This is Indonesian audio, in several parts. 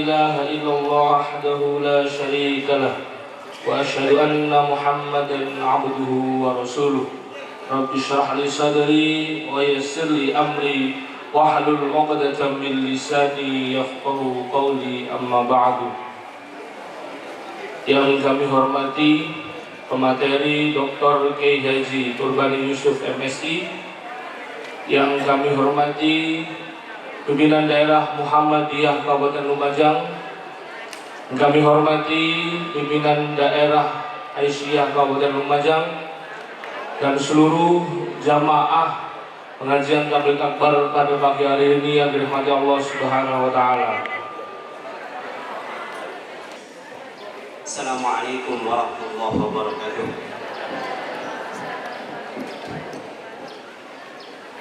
إله إلا الله وحده لا شريك له وأشهد أن محمدا عبده ورسوله رب اشرح لي صدري ويسر لي أمري واحلل عقدة من lisani yafqahu qawli amma ba'du. Yang kami hormati pemateri Dr. Kiai Haji Nurbani Yusuf MSI, yang kami hormati pimpinan daerah Muhammadiyah Kabupaten Lumajang, yang kami hormati pimpinan daerah Aisyah Kabupaten Lumajang, dan seluruh jamaah pengajian tabligh akbar pada pagi hari ini yang dirahmati Allah Subhanahu wa taala. Assalamualaikum warahmatullahi wabarakatuh.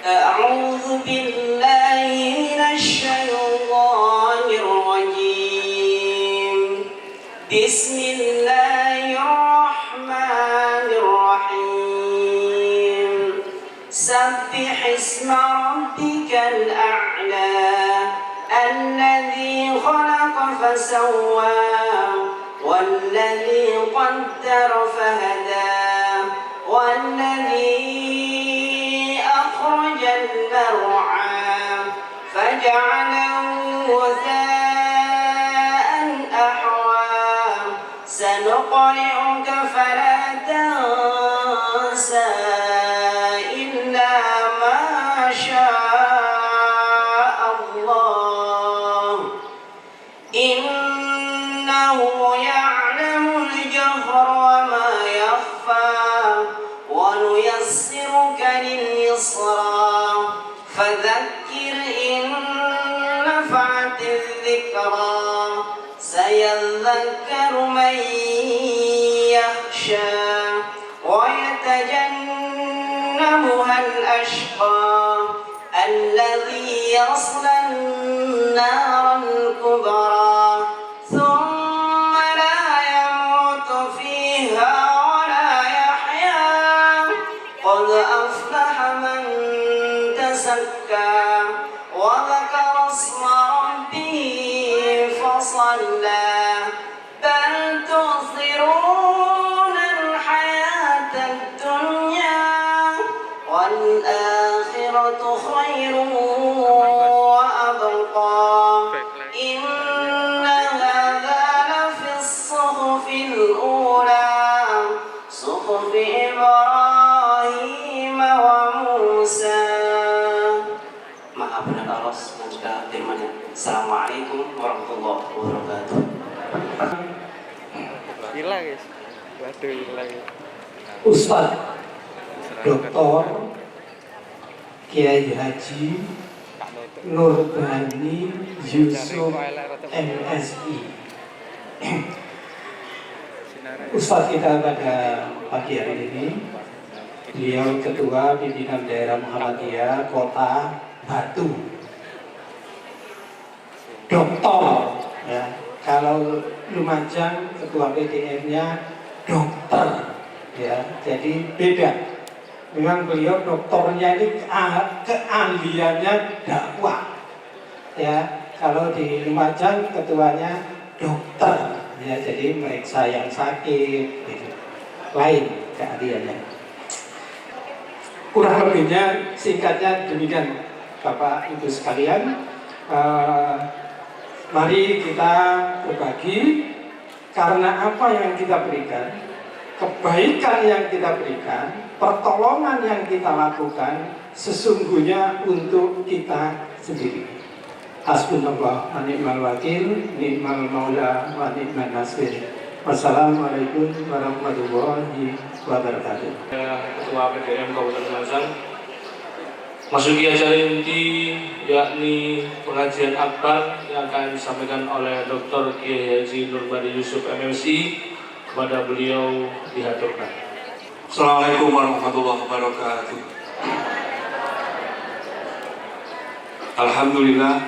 A'udzu billahi minasy syaithanir rajim. Bismillahirrahmanirrahim. Sabbih isma rabbikal a'la alladzi khalaqa fasawwa والذي قدر فهدى والذي أخرج المرعى فجعله غثاء أحوى سنقرئك فلا تنسى إلا ما شاء الله إنه يعلم الجهر وما يخفى ونيسرك لليسرى فذكر إن نفعت الذكرى سيذكر من يخشى ويتجنبها الأشقى الذي يصلى النار الكبرى ثم لا يموت فيها ولا يحيا قد أفلح من تزكى وذكر اسم ربه فصلى بل تؤثرون الحياة الدنيا والآخرة خير وأبقى إن هذا لفي الصحف الأولى صحف إبراهيم وموسى. Maha benar Allah semoga firman-Nya. Assalamualaikum warahmatullahi wabarakatuh. Hilang guys, waduh hilang. Ustadz Dr. Kiai Haji Nurbani Yusuf MSI. Ustadz kita pada pagi hari ini, beliau Ketua Pimpinan Daerah Muhammadiyah Kota Batu, Doktor, ya. Kalau Lumajang Ketua PDM-nya dokter, ya. Jadi beda. Memang beliau doktornya ini keahliannya dakwah, ya. Kalau di Lumajang ketuanya dokter, ya. Jadi meriksa yang sakit, gitu. Lain keahliannya. Kurang lebihnya singkatnya demikian, Bapak Ibu sekalian. Mari kita berbagi, karena apa yang kita berikan, kebaikan yang kita berikan, pertolongan yang kita lakukan sesungguhnya untuk kita sendiri. Hasbunallah wa ni'mal wakil, ni'mal maula wa ni'man nasir. Wassalamualaikum warahmatullahi wabarakatuh. Ketua PDM Kabupaten Lumajang masuki acara inti, yakni pengajian akbar yang akan disampaikan oleh Dr. Kiai Haji Nurbani Yusuf MSI. Kepada beliau dihaturkan. Assalamualaikum warahmatullahi wabarakatuh. Alhamdulillah,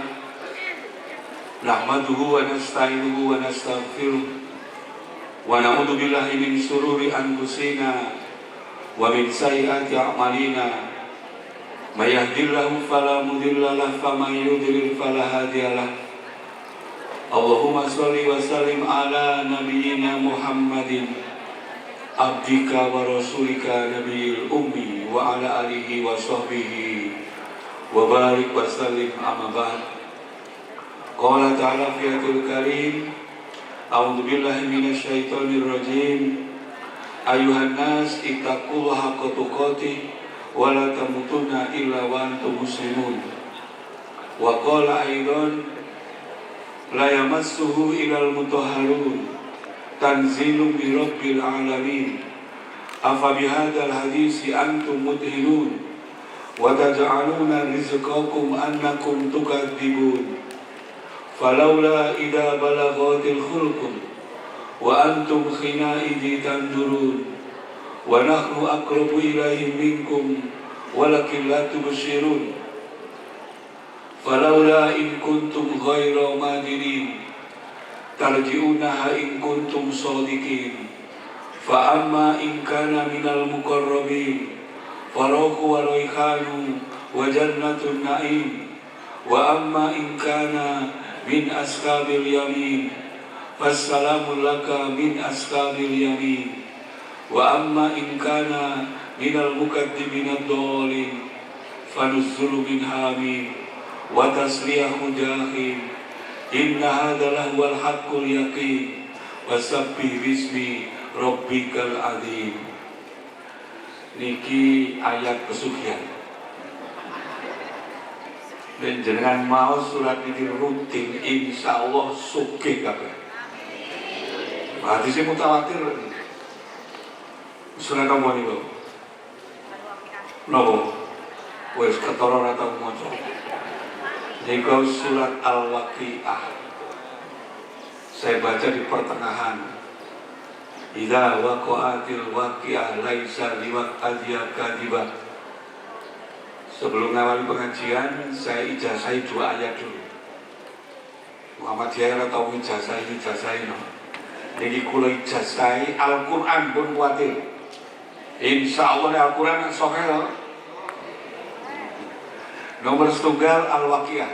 nahmaduhu wa nasta'inuhu wa nastaghfiruh wa na'udzu billahi min shururi anfusina wa min sayyiati a'malina. May yahdihillahu fala mudilla lahu wa may yudlil fala hadiya lahu. Allahumma sholli wa sallim ala nabiyyina Muhammadin abdika wa rasulika nabiyil ummi wa ala alihi wa sahbihi wa barik wa sallim amma ba'd. Qala ta'ala fi ayatil karim, a'udzu billahi minasy syaithanir rajim. Ayuhan nas ittaqullaha haqqa tuqatih wa la tamutunna illa wa antum muslimun. Wa qala aidan la yamassuhu ilal mutahharun tanzilun min rabbil alamin. Afa bihadzal hadisi antum mudhinun wa taj'aluna rizqakum annakum tukadzibun. Falaula idza balaghatil khulqum wa antum khinaidhi tanzurun wa nahnu aqrabu ilaihi minkum walakin la tubsirun. Falaula in kuntum ghaira madirin tarji'unaha in kuntum shadiqin. Fa amma in kana minal muqarrabin farauhu wa raihanu wa jannatun na'im. Wa amma in kana min ashabil yamin fassalamu laka min ashabil yamin. Wa amma in kana minal mukadzimin ad-dhalin fanuzzulu min hamim wa tasliyahu jahim. Inna hadha lahuwal haqqul yaqin wasabbih bismi rabbikal adzim. Niki ayat pesugihan. Dan jenengan mau surat ini rutin, insya Allah sugih kabeh. Hadisnya mutawatir. Surat kamu ini loh. Nopo, wes ketara ora tau maca. Nika surat Al-Waqiah. Saya baca di pertengahan. Idza waqa'atil waqi'ah laisa liwaqa'atiha kadhibah. Sebelum ngawali pengajian, saya ijazahi 2 ayat dulu. Muhammadiyah ora tau ijazahi no. Niki kula ijazahi Al-Qur'an pun kuwatir. Insyaallah Al-Qur'an sahih. Nomor 1 Al-Waqiah.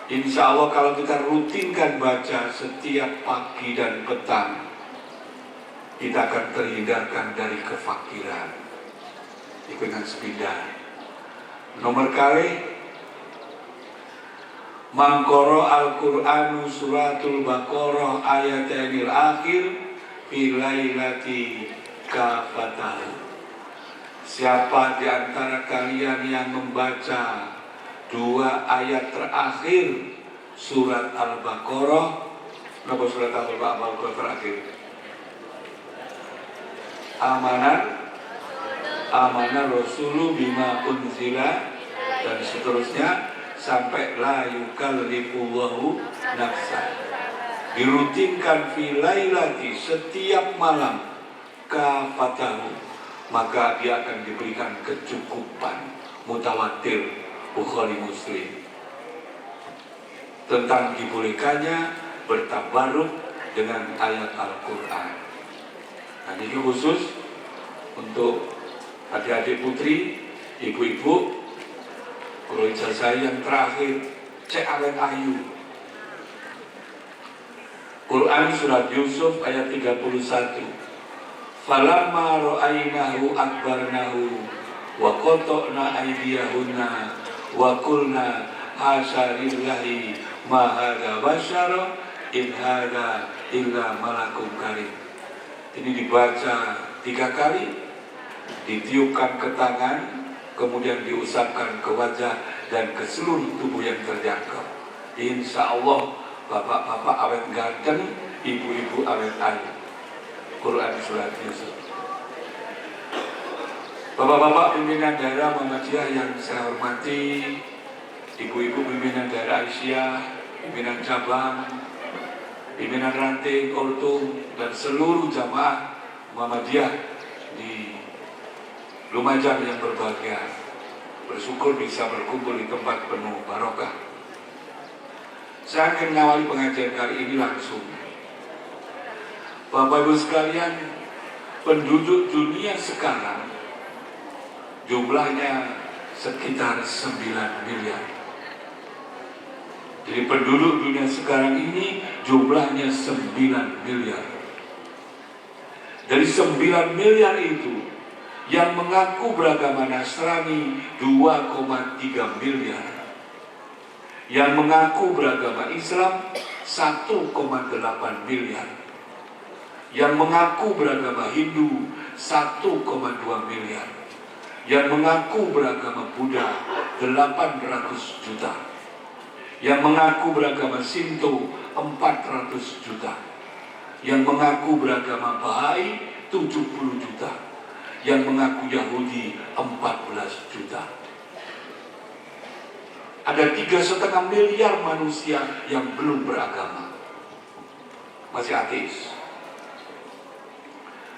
Insya Allah kalau kita rutinkan baca setiap pagi dan petang, kita akan terhindarkan dari kefakiran. Ikutan sepindah. Nomor kali Mangkoro Al-Qur'anu suratul Baqarah ayatanil akhir filailati kafatahu. Siapa di antara kalian yang membaca 2 ayat terakhir surat Al-Baqarah, apa surat Al-Baqarah terakhir? Amanah Rasulu bima unzila dan seterusnya sampai la yukallifullahu nafsan. Dirutinkan filailati setiap malam kafatahu, maka dia akan diberikan kecukupan. Mutawatir Bukhari Muslim tentang dibolehkannya bertabaruk dengan ayat Al-Quran. Nah, ini khusus untuk adik-adik putri, ibu-ibu. Kalau ijazah yang terakhir cek Alen Ayu, Quran surat Yusuf ayat 31. Falamma ra'ainahu akbarnahu wa qata'na aydiyahunna wa qulna hasya lillahi ma hadza basyara in hadza illa malakun karim. Ini dibaca 3 kali, ditiupkan ke tangan, kemudian diusapkan ke wajah dan ke seluruh tubuh yang terjangkau. Insya Allah bapak-bapak awet ganteng, ibu-ibu awet ayu. Quran surat Yusuf. Bapak-bapak pimpinan daerah Muhammadiyah yang saya hormati, ibu-ibu pimpinan daerah Aisyah, pimpinan cabang, pimpinan ranting, ortum, dan seluruh jamaah Muhammadiyah di Lumajang yang berbahagia, bersyukur bisa berkumpul di tempat penuh barokah. Saya akan mengawali pengajian kali ini langsung. Bapak Ibu sekalian, penduduk dunia sekarang jumlahnya sekitar 9 miliar. Jadi penduduk dunia sekarang ini jumlahnya 9 miliar. Dari 9 miliar itu, yang mengaku beragama Nasrani 2,3 miliar. Yang mengaku beragama Islam 1,8 miliar. Yang mengaku beragama Hindu 1,2 miliar. Yang mengaku beragama Buddha 800 juta. Yang mengaku beragama Shinto 400 juta. Yang mengaku beragama Bahai 70 juta. Yang mengaku Yahudi 14 juta. Ada 3,5 miliar manusia yang belum beragama, masih ateis.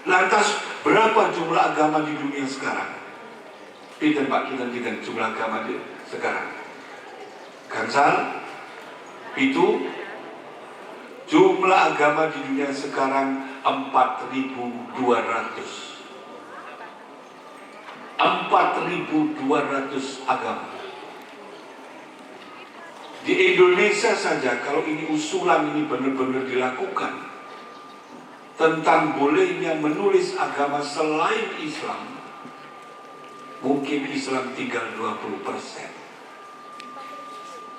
Lantas berapa jumlah agama di dunia sekarang? Pinten Pak, kita jumlah agama di sekarang. Gansal itu jumlah agama di dunia sekarang 4.200. 4.200 agama. Di Indonesia saja, kalau ini usulan ini benar-benar dilakukan tentang bolehnya menulis agama selain Islam, mungkin Islam tinggal 20%.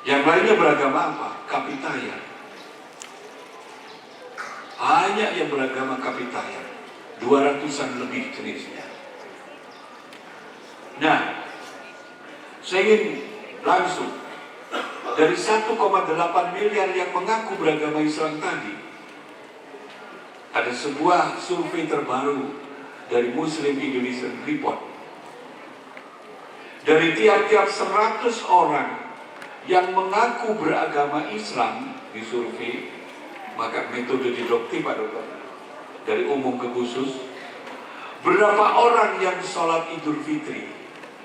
Yang lainnya beragama apa? Kapitayan. Banyak yang beragama kapitayan, 200-an lebih jenisnya. Nah, saya ingin langsung dari 1,8 miliar yang mengaku beragama Islam tadi, ada sebuah survei terbaru dari Muslim Indonesian Report. Dari tiap-tiap 100 orang yang mengaku beragama Islam di survei, maka metode diduktif Pak Dokter, dari umum ke khusus, berapa orang yang sholat Idul Fitri,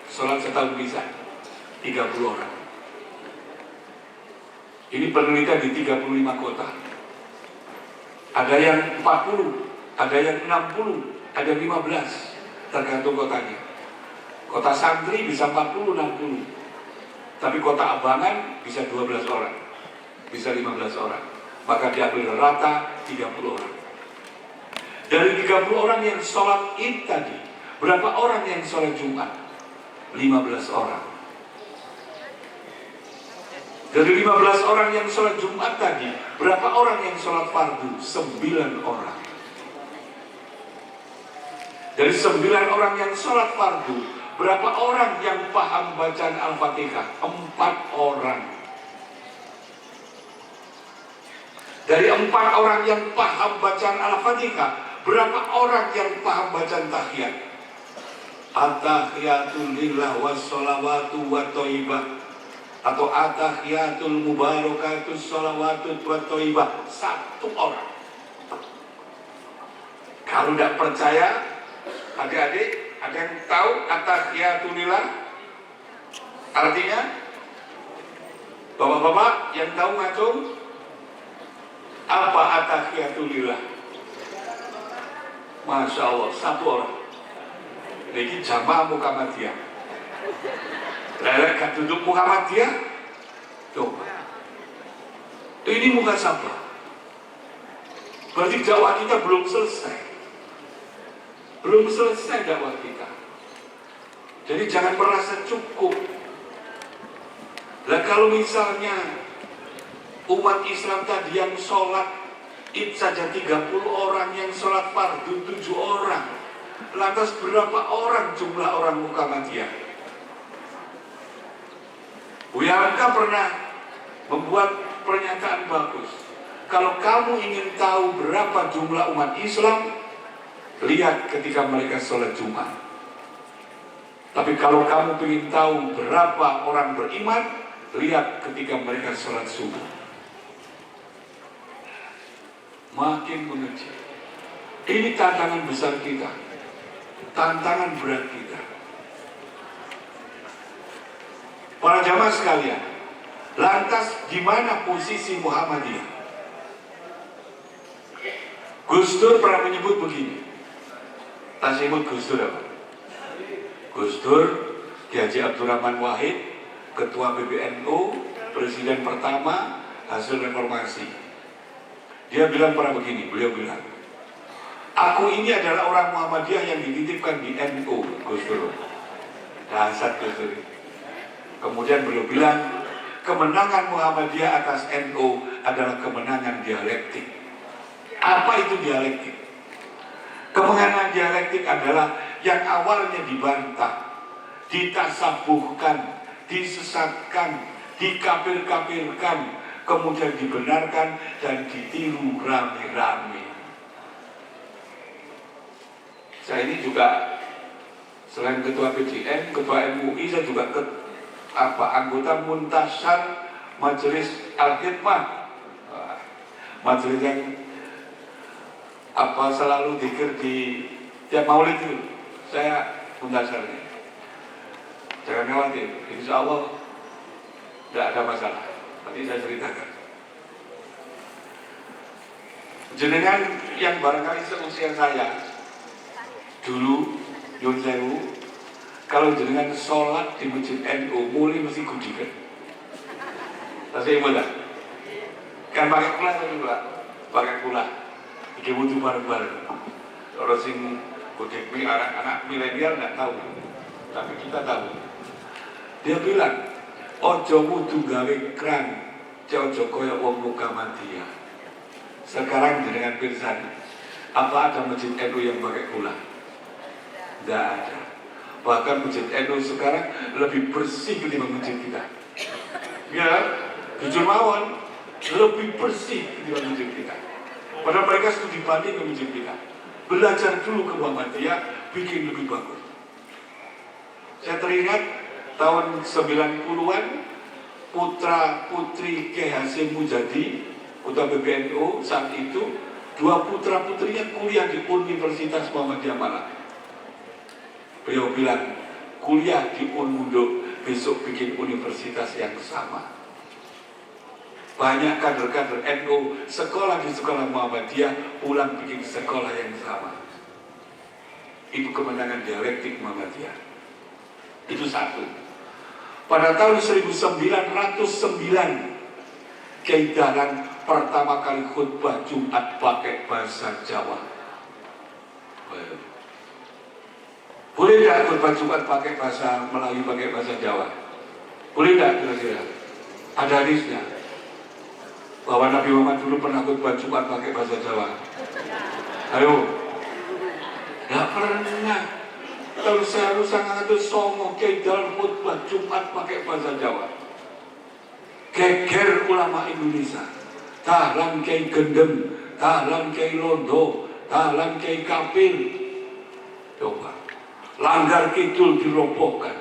sholat setahun bisa? 30 orang. Ini penelitian di 35 kota. Ada yang 40, ada yang 60, ada 15, tergantung kotanya. Kota santri bisa 40, 60. Tapi kota abangan bisa 12 orang, bisa 15 orang. Maka diambil rata 30 orang. Dari 30 orang yang sholat Id tadi, berapa orang yang sholat Jumat? 15 orang. Dari 15 orang yang sholat Jumat tadi, berapa orang yang sholat fardu? 9 orang. Dari 9 orang yang sholat fardu, berapa orang yang paham bacaan Al-Fatihah? 4 orang. Dari 4 orang yang paham bacaan Al-Fatihah, berapa orang yang paham bacaan tahiyat? At-tahiyatul lillah wassalawatu wa thayyibah, atau at-tahiyatul mubarakatus shalawatut wa thayyibah. 1 orang. Kalau tidak percaya, adik-adik, ada yang tahu at-tahiyatul lillah artinya? Bapak-bapak yang tahu ngacung? Apa at-tahiyatul lillah? Masya Allah, 1 orang. Ini jamaah Muhammadiyah. Lelek duduk Muhammadiyah. Coba. Ini muka siapa? Berarti dakwah kita belum selesai. Belum selesai dakwah kita. Jadi jangan merasa cukup. Lah kalau misalnya umat Islam tadi yang sholat Id saja 30 orang, yang sholat fardu 7 orang, lantas berapa orang jumlah orang Muhammadiyah? Buya Hamka pernah membuat pernyataan bagus. Kalau kamu ingin tahu berapa jumlah umat Islam, lihat ketika mereka sholat Jumat. Tapi kalau kamu ingin tahu berapa orang beriman, lihat ketika mereka sholat subuh. Makin mengecil. Ini tantangan besar kita, tantangan berat kita. Para jamaah sekalian, lantas di mana posisi Muhammadiyah? Gus Dur pernah menyebut begini. Tak sebut Gus Dur apa? Gus Dur, Ki Haji Abdurrahman Wahid, Ketua PBNU, presiden pertama hasil reformasi. Dia bilang beliau bilang, aku ini adalah orang Muhammadiyah yang dititipkan di NU, Gus Dur. Dasar Gus Dur. Kemudian beliau bilang, kemenangan Muhammadiyah atas NU adalah kemenangan dialektik. Apa itu dialektik? Kemenangan dialektik adalah yang awalnya dibantah, ditasabuhkan, disesatkan, dikafir-kafirkan, kemudian dibenarkan dan ditiru rame-rame. Saya ini juga selain ketua PJN, ketua MUI, saya juga anggota Muntasyar Majelis Al-Hikmah, majelis yang selalu zikir di tiap maulid itu. Saya Muntasyarnya. Jangan khawatir, insya Allah tidak ada masalah. Nanti saya ceritakan. Jenengan yang barangkali seusia saya dulu, Yun Sewu, kalau jenengan sholat di masjid NU, mulai mesti gudikan. Masih ingat tak? Kan pakai pula tadi Pak, pakai pula. Iki wudhu bareng-bareng. Orang sing gudek anak-anak milenial nggak tahu, tapi kita tahu. Dia bilang, ojo wudu gawe kran, ojo koyo wong Muhammadiyah. Sekarang dengan pirsan, apa ada masjid NU yang pakai pula? Tidak ada. Bahkan masjid NU sekarang lebih bersih ketimbang masjid kita. Ya, jujur mawon, lebih bersih ketimbang masjid kita. Padahal mereka studi banding ke masjid kita. Belajar dulu ke Muhammadiyah, bikin lebih bagus. Saya teringat tahun 90-an, putra putri Kiai Hasyim Mujadi, Ketua PBNU saat itu, 2 putra putrinya kuliah di Universitas Muhammadiyah Malang. Beliau bilang, kuliah di Unmundo, besok bikin universitas yang sama. Banyak kader-kader NU sekolah di sekolah Muhammadiyah, pulang bikin sekolah yang sama. Itu kemenangan dialektik Muhammadiyah. Itu satu. Pada tahun 1909, Kiai Dahlan pertama kali khutbah Jumat pakai bahasa Jawa. Boleh tidak khutbah Jumat pakai bahasa Melayu, pakai bahasa Jawa? Boleh tidak kira-kira? Ada hadisnya bahwa Nabi Muhammad dulu pernah khutbah Jumat pakai bahasa Jawa. Ayo, tidak pernah. Tahun 1909 Kiai Dahlan khutbah Jumat pakai bahasa Jawa. Geger ulama Indonesia. Dahlan Kiai Gendem, Dahlan Kiai Londo, Dahlan Kiai Kapil. Coba, langgar kidul dirobohkan.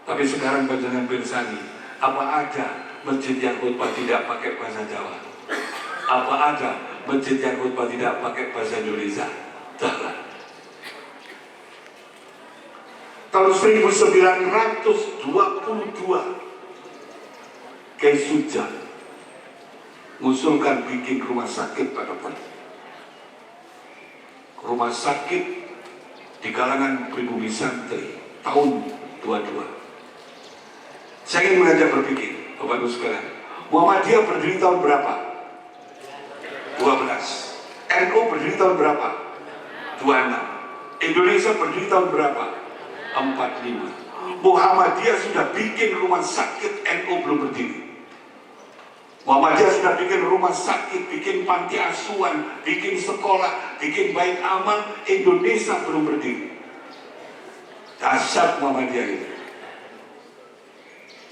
Tapi sekarang panjenengan pirsani, apa ada masjid yang khutbah tidak pakai bahasa Jawa? Apa ada masjid yang khutbah tidak pakai bahasa Indonesia? Dahlan. Tahun 1922, Kiai Suja mengusulkan bikin rumah sakit pada Bali. Rumah sakit di kalangan pribumi santri tahun 22. Saya ingin mengajak berpikir, Bapak Ibu sekalian, Muhammadiyah berdiri tahun berapa? 12. NU berdiri tahun berapa? 26. Indonesia berdiri tahun berapa? 45. Muhammadiyah sudah bikin rumah sakit, NU belum berdiri. Muhammadiyah sudah bikin rumah sakit, bikin panti asuhan, bikin sekolah, bikin bait amal, Indonesia belum berdiri. Dahsyat Muhammadiyah itu.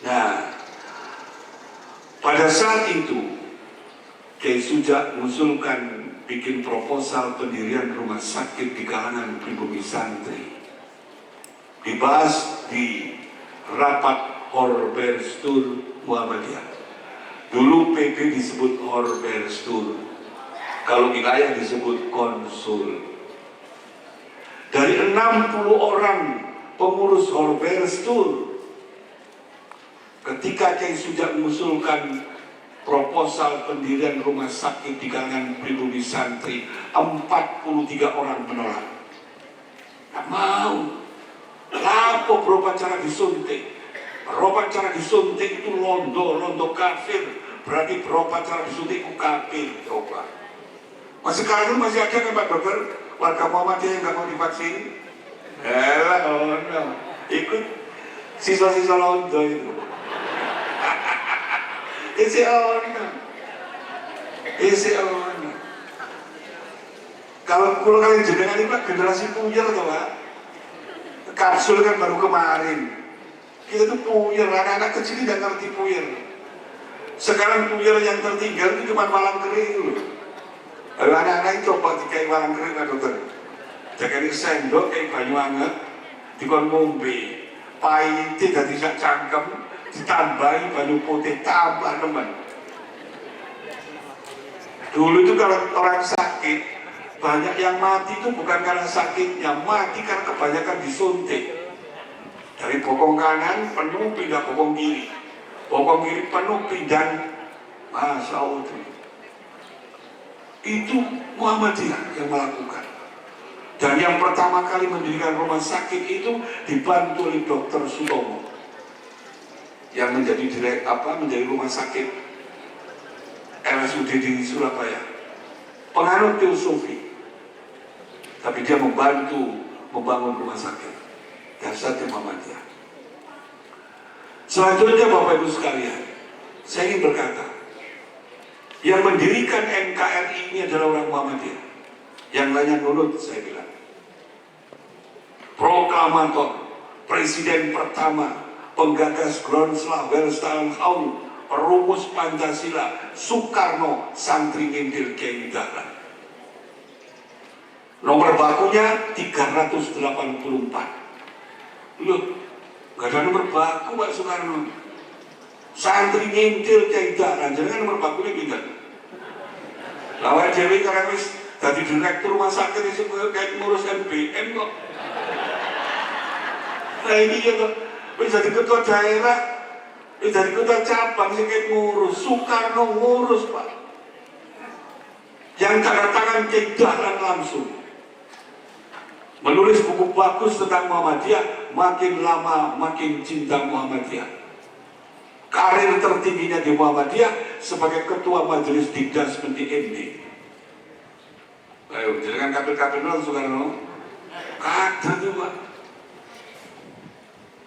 Nah, pada saat itu Kiai Suja mengusulkan bikin proposal pendirian rumah sakit di kalangan pribumi santri. Dibahas di rapat Horberstur Muhammadiyah. Dulu PP disebut Horberstur, kalau wilayah disebut konsul. Dari 60 orang pengurus Horberstur, ketika Kiai Suja mengusulkan proposal pendirian rumah sakit di kalangan pribumi santri, 43 orang menolak. Tak mau. Lapo berobat cara disuntik. Berobat cara disuntik itu londo kafir. Berarti berobat cara disuntik itu kafir. Coba. Masih sekarang masih ada kan Pak Dokter warga Muhammadiyah yang nggak mau divaksin? Londo. Ikut siswa-siswa londo itu. Isi ono. Kalau kalian jenengan ini Pak generasi puyer toh Pak. Kapsul kan baru kemarin. Kita tuh puyer, anak-anak kecil tidak ngerti puyer. Sekarang puyer yang tertinggal itu cuma malam kering loh. Lalu anak-anak itu coba dikai malam kering Pak Dokter. Jangan sendok kayak banyu anget, dikon ngombe, pahit tidak bisa cangkem, ditambahi banyu putih tambah teman. Dulu itu kalau orang sakit banyak yang mati itu bukan karena sakitnya, mati karena kebanyakan disuntik. Dari bokong kanan penuh pindah bokong kiri, bokong kiri penuh pindah, Masya Allah itu Muhammadiyah yang melakukan. Dan yang pertama kali mendirikan rumah sakit itu dibantu oleh Dr. Sutomo yang menjadi menjadi rumah sakit RSUD di Surabaya, penganut teosofi, tapi dia membantu membangun rumah sakit dasar Muhammadiyah. Selanjutnya Bapak Ibu sekalian, saya ingin berkata, yang mendirikan NKRI ini adalah orang Muhammadiyah, yang lainnya nurut. Saya bilang proklamator, presiden pertama, penggagas Groundsel Welstanhaun, perumus Pancasila, Soekarno, santri ngintil Kiai Dahlan. Nomor bakunya 384. Loh, gak ada nomor baku Pak Soekarno. Santri ngintil Kiai Dahlan, jangan nomor bakunya pindah. Lawan Dewi karena wis dadi direktur rumah sakit itu kayak ngurus MBM kok. Nah ini ya kok, wis jadi ketua daerah, wis jadi ketua cabang sih kayak ngurus. Soekarno ngurus Pak. Yang tanda tangan Kiai Dahlan langsung. Menulis buku bagus tentang Muhammadiyah, makin lama makin cinta Muhammadiyah. Karir tertingginya di Muhammadiyah sebagai ketua majelis Dikdas Menti MD. Ayo, jangan kapil-kapil dong Soekarno. Kata tuh Pak.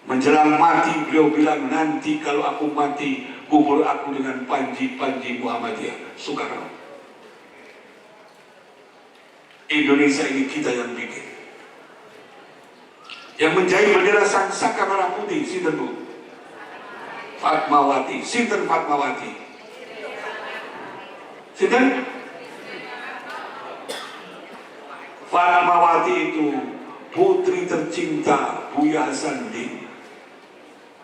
Menjelang mati beliau bilang, nanti kalau aku mati kubur aku dengan panji-panji Muhammadiyah. Soekarno. Indonesia ini kita yang bikin. Yang menjahit bendera Sangsaka merah putih, sinten Bu? Fatmawati. Sinten Fatmawati? Sinten? Fatmawati itu putri tercinta Buya Hasanuddin,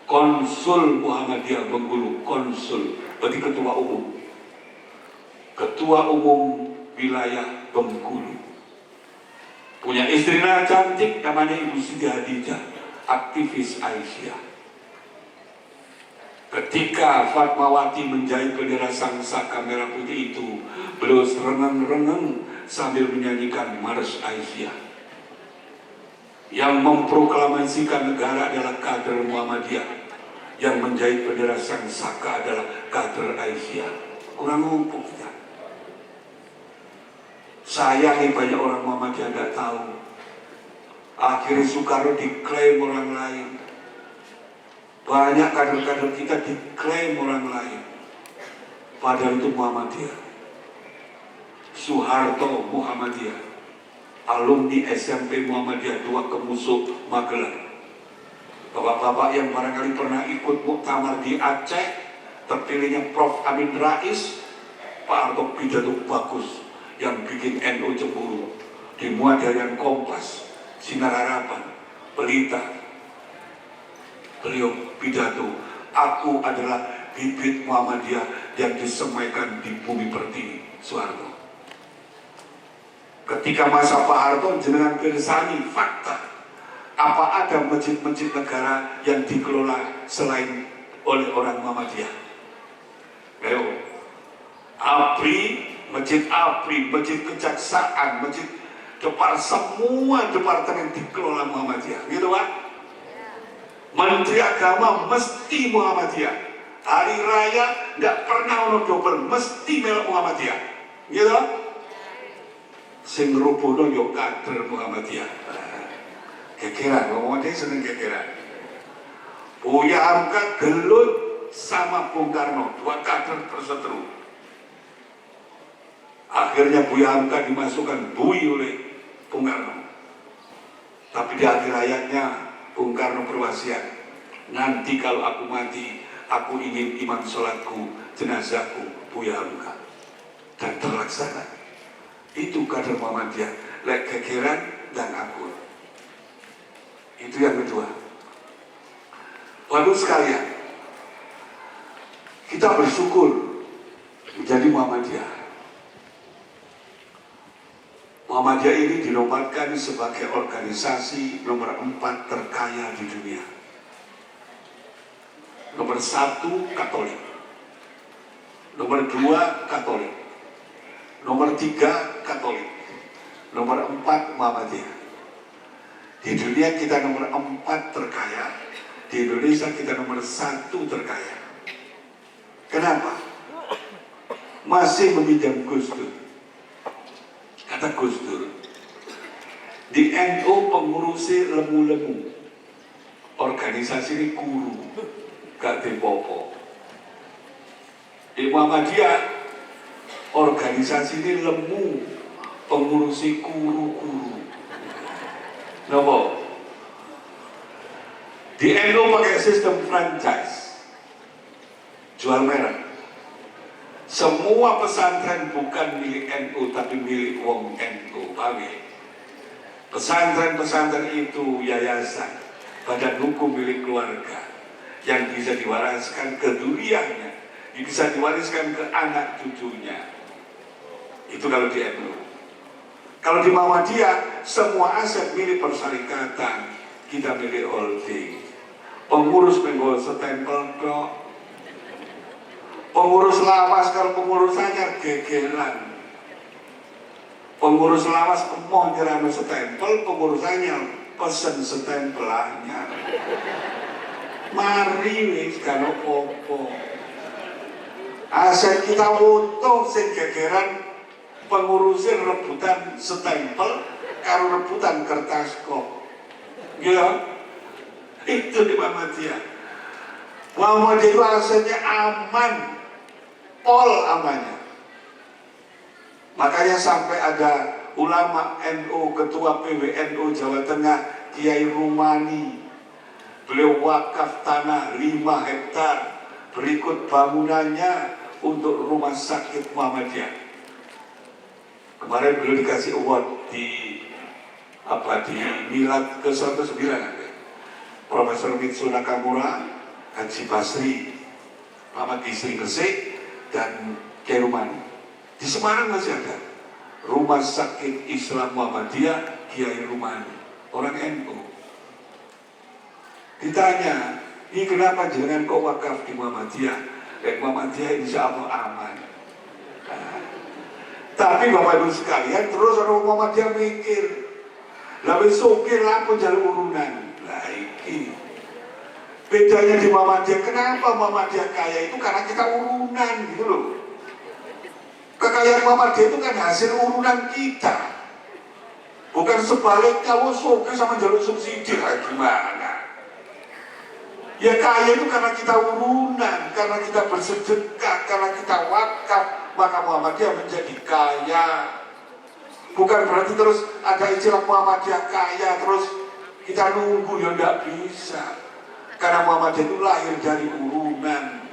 Konsul Muhammadiyah Bengkulu, konsul, berarti ketua umum wilayah Bengkulu. Punya istri cantik namanya Ibu Siti Hadijah, aktivis Aisyah. Ketika Fatmawati menjahit bendera Sangsaka merah putih itu, beliau renang-renang sambil menyanyikan Mars Aisyah. Yang memproklamasikan negara adalah kader Muhammadiyah, yang menjahit bendera Sangsaka adalah kader Aisyah. Kurang ngumpul kita. Sayang nih banyak orang Muhammadiyah nggak tahu. Akhirnya Soekarno diklaim orang lain. Banyak kader-kader kita diklaim orang lain. Padahal itu Muhammadiyah. Soeharto Muhammadiyah, alumni SMP Muhammadiyah 2 Kemusuk Magelang. Bapak-bapak yang barangkali pernah ikut muktamar di Aceh, terpilihnya Prof. Amin Rais, Pak Harto pidato bagus yang bikin NU cemburu, dimuat dari Kompas, Sinar Harapan, Pelita. Beliau pidato, aku adalah bibit Muhammadiyah yang disemaikan di bumi pertiwi. Soeharto. Ketika masa Pak Harto jenengan pirsani fakta, apa ada masjid-masjid negara yang dikelola selain oleh orang Muhammadiyah? Ayo, APRI, Masjid Kejaksaan, Masjid Depar, semua departemen dikelola Muhammadiyah, gitu Pak? Menteri Agama mesti Muhammadiyah. Hari raya nggak pernah ono double, mesti melok Muhammadiyah. Gitu? Sing rupono yo kader Muhammadiyah. Kekeran, ngomongnya seneng kekeran. Buya Hamka gelut sama Bung Karno, dua kader berseteru. Akhirnya Buya Hamka dimasukkan bui oleh Bung Karno. Tapi di akhir hayatnya Bung Karno berwasiat, nanti kalau aku mati, aku ingin imam sholatku, jenazahku Buya Hamka. Dan terlaksana. Itu kader Muhammadiyah, lek kekeran dan akur. Itu yang kedua. Lalu sekalian, kita bersyukur menjadi Muhammadiyah. Muhammadiyah ini dinobatkan sebagai organisasi nomor 4 terkaya di dunia. Nomor 1 Katolik, nomor 2 Katolik, nomor 3 Katolik, nomor 4 Muhammadiyah. Di dunia kita nomor 4 terkaya, di Indonesia kita nomor 1 terkaya. Kenapa? Masih meminjam Gus Dur. Kata Gus Dur, di NU pengurusi lemu-lemu, organisasi ini guru, gak dipopo. Di Muhammadiyah, organisasi ini lemu, pengurusi guru-guru. Kenapa? Di NU pakai sistem franchise, jual merek. Semua pesantren bukan milik NU tapi milik wong NU, paham ya? Pesantren-pesantren itu yayasan, badan hukum milik keluarga yang bisa diwariskan ke duriannya, bisa diwariskan ke anak cucunya. Itu kalau di NU. Kalau di Muhammadiyah, semua aset milik persyarikatan, kita milik holding. Pengurus penggol setempel kok. Pengurus lawas kalau pengurusannya gegeran. Pengurus lawas mau nyerano setempel, pengurusannya pesen stempelannya. Mari wis kalau popo. Aset kita utuh sing gegeran, pengurusnya rebutan stempel karo rebutan kertas kok. Ya. Itu di Muhammadiyah. Muhammadiyah itu asalnya aman, pol amannya. Makanya sampai ada ulama NU, ketua PWNU Jawa Tengah, Kiai Rumani, beliau wakaf tanah 5 hektar berikut bangunannya untuk rumah sakit Muhammadiyah. Kemarin beliau dikasih award di Milad ke-109. Profesor Mitsu Nakamura, Haji Basri, Muhammad Isri Gresik, dan Kiai Rumani. Di Semarang masih ada Rumah Sakit Islam Muhammadiyah Kiai Rumani, orang NU. Ditanya, ini kenapa jangan kau wakaf di Muhammadiyah? Dan Muhammadiyah insya Allah aman. Tapi Bapak Ibu sekalian, terus orang Muhammadiyah mikir, lalu sokir apa jalur urunan. Nah ini bedanya di Muhammadiyah. Kenapa Muhammadiyah kaya itu karena kita urunan gitu loh. Kekayaan Muhammadiyah itu kan hasil urunan kita, bukan sebaliknya. Sokir sama jalur subsidi lah, gimana? Ya kaya itu karena kita urunan, karena kita bersedekah, karena kita wakaf, maka Muhammadiyah menjadi kaya. Bukan berarti terus ada istilah Muhammadiyah kaya terus kita nunggu, ya tidak bisa. Karena Muhammadiyah itu lahir dari urunan.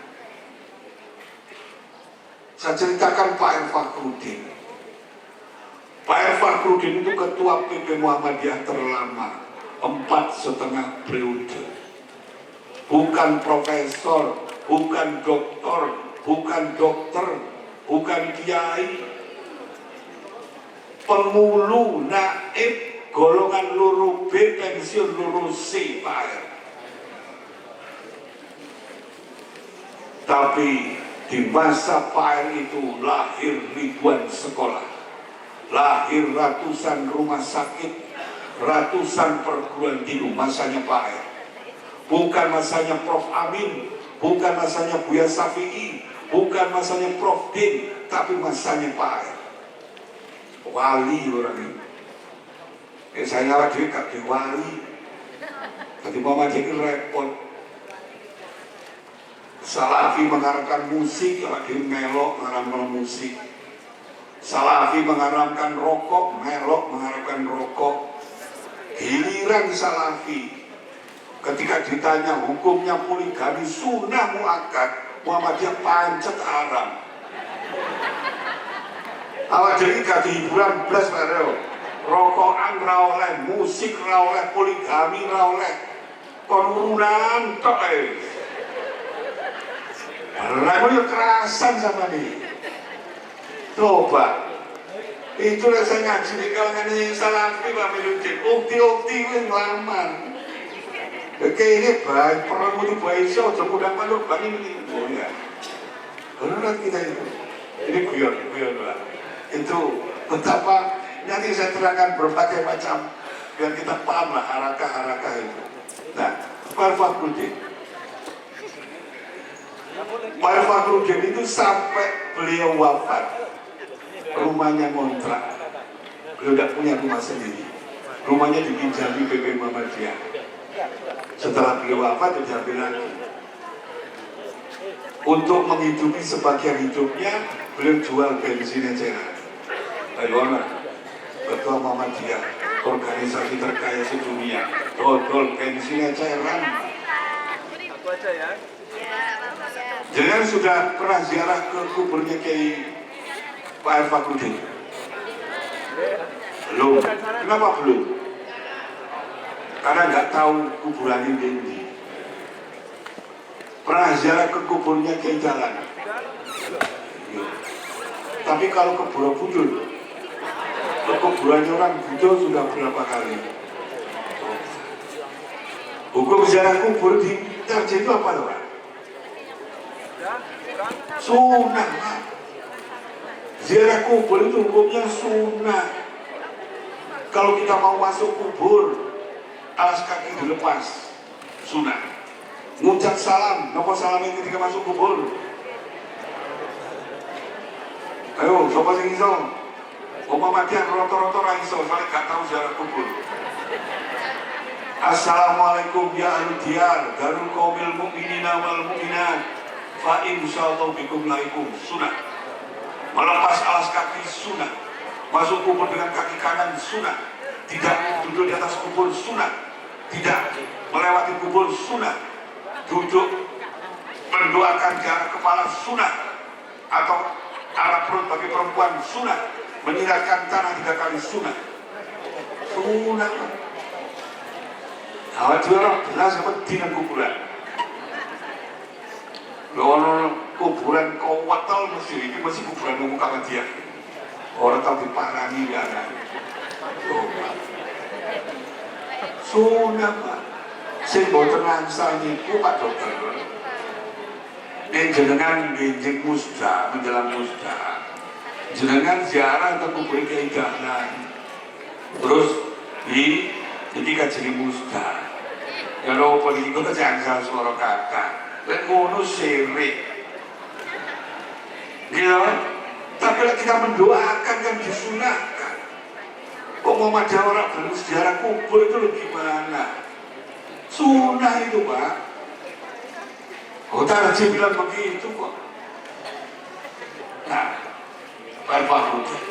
Saya ceritakan Pak R. Fakhrudin. Pak R. Fakhrudin itu ketua PP Muhammadiyah terlama, 4,5 periode. Bukan profesor, bukan doktor, bukan dokter, bukan kiai. Pengulu, naib, golongan loro B, pensiun loro C, Pak R. Tapi di masa Pak R itu lahir ribuan sekolah, lahir ratusan rumah sakit, ratusan perguruan tinggi masanya Pak R. bukan masanya Prof. Amin, bukan masanya Buya Syafi'i, bukan masanya Prof. Din, tapi masanya Pak wali orang ini. Saya ngawat diri gak di wali. Jadi Muhammadiyah ini repot. Salafi mengharamkan musik, kalau dia melok mengharamkan musik. Salafi mengharamkan rokok, melok mengharamkan rokok. Giliran Salafi ketika ditanya hukumnya poligami sunnah muakkad, Muhammadiyah pancet haram. Awak jadi gak hiburan belas bareng. Rokokan ra oleh, musik ra oleh, poligami ra oleh. Kon urunan tok ae. Lalu kerasan sama nih. Coba. Itulah saya ngaji di kalangan yang Salafi Pak Miludin. Ukti-ukti itu ngelamar. Oke ini baik, perang itu baik sih, ojo mudah malu bang ini. Oh ya. Beneran kita itu. Ini guyon lah. Itu betapa nanti saya terangkan berbagai macam biar kita paham lah harakah itu. Nah, Pak Fakhruddin itu sampai beliau wafat rumahnya ngontrak, beliau tidak punya rumah sendiri, rumahnya dipinjami PP Muhammadiyah. Setelah beliau wafat diambil lagi untuk menghidupi sebagian hidupnya, beliau jual bensin eceran. Ayo Ketua Muhammadiyah, organisasi terkaya sedunia, dodol bensin eceran. Aku aja ya. Jangan sudah pernah ziarah ke kuburnya Kiai Pak Fakhruddin? Belum. Kenapa belum? Karena nggak tahu kuburan ini. Pernah ziarah ke kuburnya Kiai Jalan? Tapi kalau ke Borobudur, ke kuburannya orang Buddha sudah berapa kali? Hukum ziarah kubur di Tarjah itu apa Pak? Sunnah. Ziarah kubur itu hukumnya sunnah. Kalau kita mau masuk kubur, alas kaki dilepas, sunnah. Ngucap salam, nopo salamin ketika masuk kubur. Ayo, sopo sing iso. Muhammadiyah roto-roto ra iso, soalnya gak tahu ziarah kubur. Assalamualaikum ya ahli diyar, darul qaumil mu'minina wal mu'minat. Fa insyaallah bikum laikum, sunnah. Melepas alas kaki sunnah. Masuk kubur dengan kaki kanan sunnah. Tidak duduk di atas kubur sunnah. Tidak melewati kubur sunnah. Duduk mendoakan di arah kepala sunnah. Atau arah perut bagi perempuan sunnah. Menyiratkan tanah 3 kali sunnah. Sunnah. Awak juara belas apa dina kuburan. Loh kuburan kau watal mesti ini masih kuburan umum Muhammadiyah. Orang tahu diparani ya kan. Sunnah Pak. Sing boten langsung niku Pak Dokter. Jenengan benjing musda menjelang musda. Jenengan ziarah ke kubur Kiai Dahlan. Terus ketika jadi musda. Ya lo pergi ke jangan suara kata. Dan ngono sirik. Ya, tapi kita mendoakan kan disunahkan. Kok Muhammadiyah orang bersejarah kubur itu gimana? Sunnah itu Pak. Oh Tarjih bilang begitu kok. Nah, Pak Fakhruddin.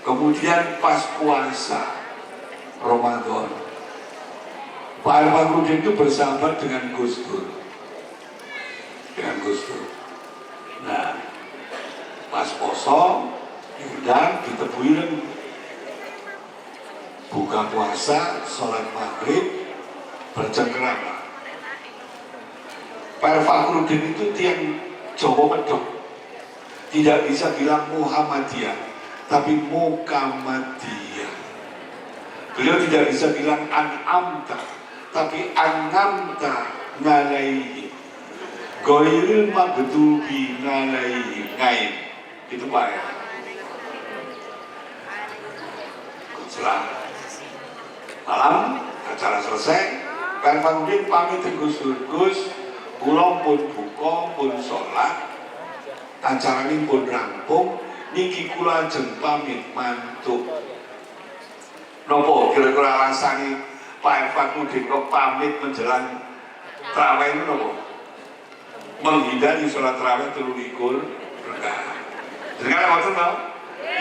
Kemudian pas puasa Ramadan, Pak Fakhruddin itu bersahabat dengan Gus Dur. Nah, pas poso, diundang, ditebuin, buka puasa, sholat maghrib, bercengkerama. Pak Fakhruddin itu tiang Jawa Medok, tidak bisa bilang Muhammadiyah, tapi Muhammadiyah. Beliau tidak bisa bilang an'amta, tapi an'amta nalaihi. Goiril maghdubi nalaihi. Ngain. Itu Pak ya. Setelah malam acara selesai, Pak Irfan pamit Gus Gus, kula pun buka pun sholat, acara ini pun rampung, niki kula ajeng pamit mantuk. Nopo kira-kira alasannya Pak Irfan kok pamit menjelang tarawih itu nopo? Menghindari sholat tarawih 23 rakaat. Jadi kan maksud no?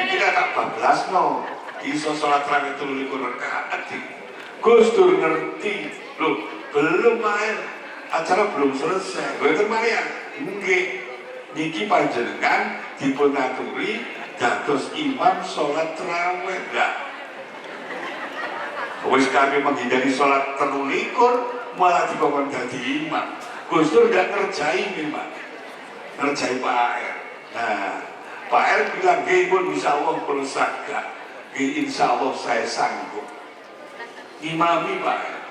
Kita tak bablas no. Iso sholat tarawih 23 rakaat. Gus Dur ngerti, loh belum main, acara belum selesai. Betul Maria? Nggih. Niki panjenengan dipun aturi dados imam sholat tarawih enggak? Wis kami menghindari sholat 23 malah dikongkon dadi imam. Gus Dur enggak ngerjain memang, ngerjain Pak R. Nah, Pak R bilang, pun insya Allah perlu sagak, insya Allah saya sanggup. Imami Pak R.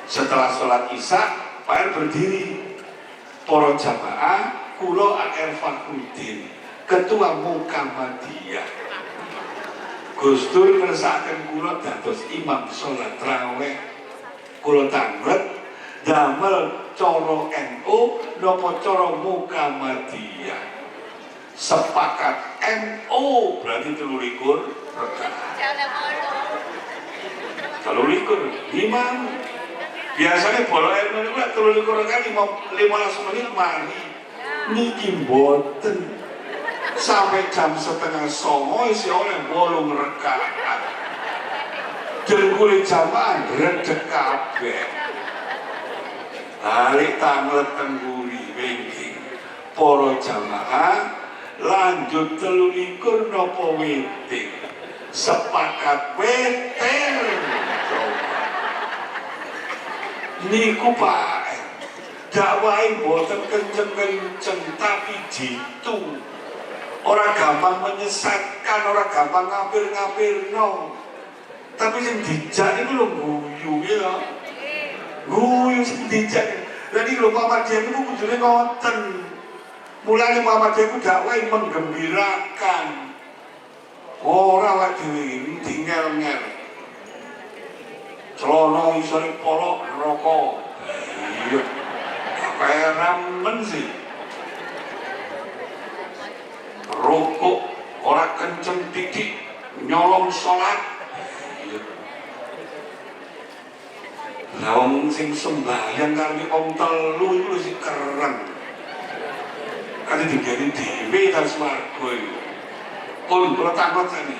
Setelah sholat isya, Pak R berdiri. Para jamaah, kulo A.R. Fakhruddin, Ketua Muhammadiyah. Gus Dur ngersakaken kula dados imam sholat tarawih. Kula tanglet damel cara NU napa cara Muhammadiyah. Sepakat NU berarti 23 rakaat. 23 imam. Biasanya bola NU niku 23 rakaat 15 menit mari. Niki mboten. Sampai jam 8:30 isi oleh 8 rakaat. Dengkule jamaah redek kabeh. Balik tanglet tengguri wingking. Para jamaah lanjut 23 napa witing. Sepakat wetir. Niku Pak dakwahe mboten kenceng-kenceng tapi jitu. Orang gampang menyesatkan, orang gampang ngapir-ngapir no. Tapi yang dijak itu lho guyu ya. Guyu sing dijak. Jadi lho Muhammadiyah itu kudune ngoten. Mulane Muhammadiyah itu dakwah menggembirakan. Ora wae dhewe tinggal-ngel. Celana isore polok rokok. Iya. Kayak ramen sih. Rokok orang kenceng titik nyolong sholat. Lawang sing sembahyang kali om telu itu sih keren. Kali digani dewi dan swarga itu. Pun kalau takut tadi.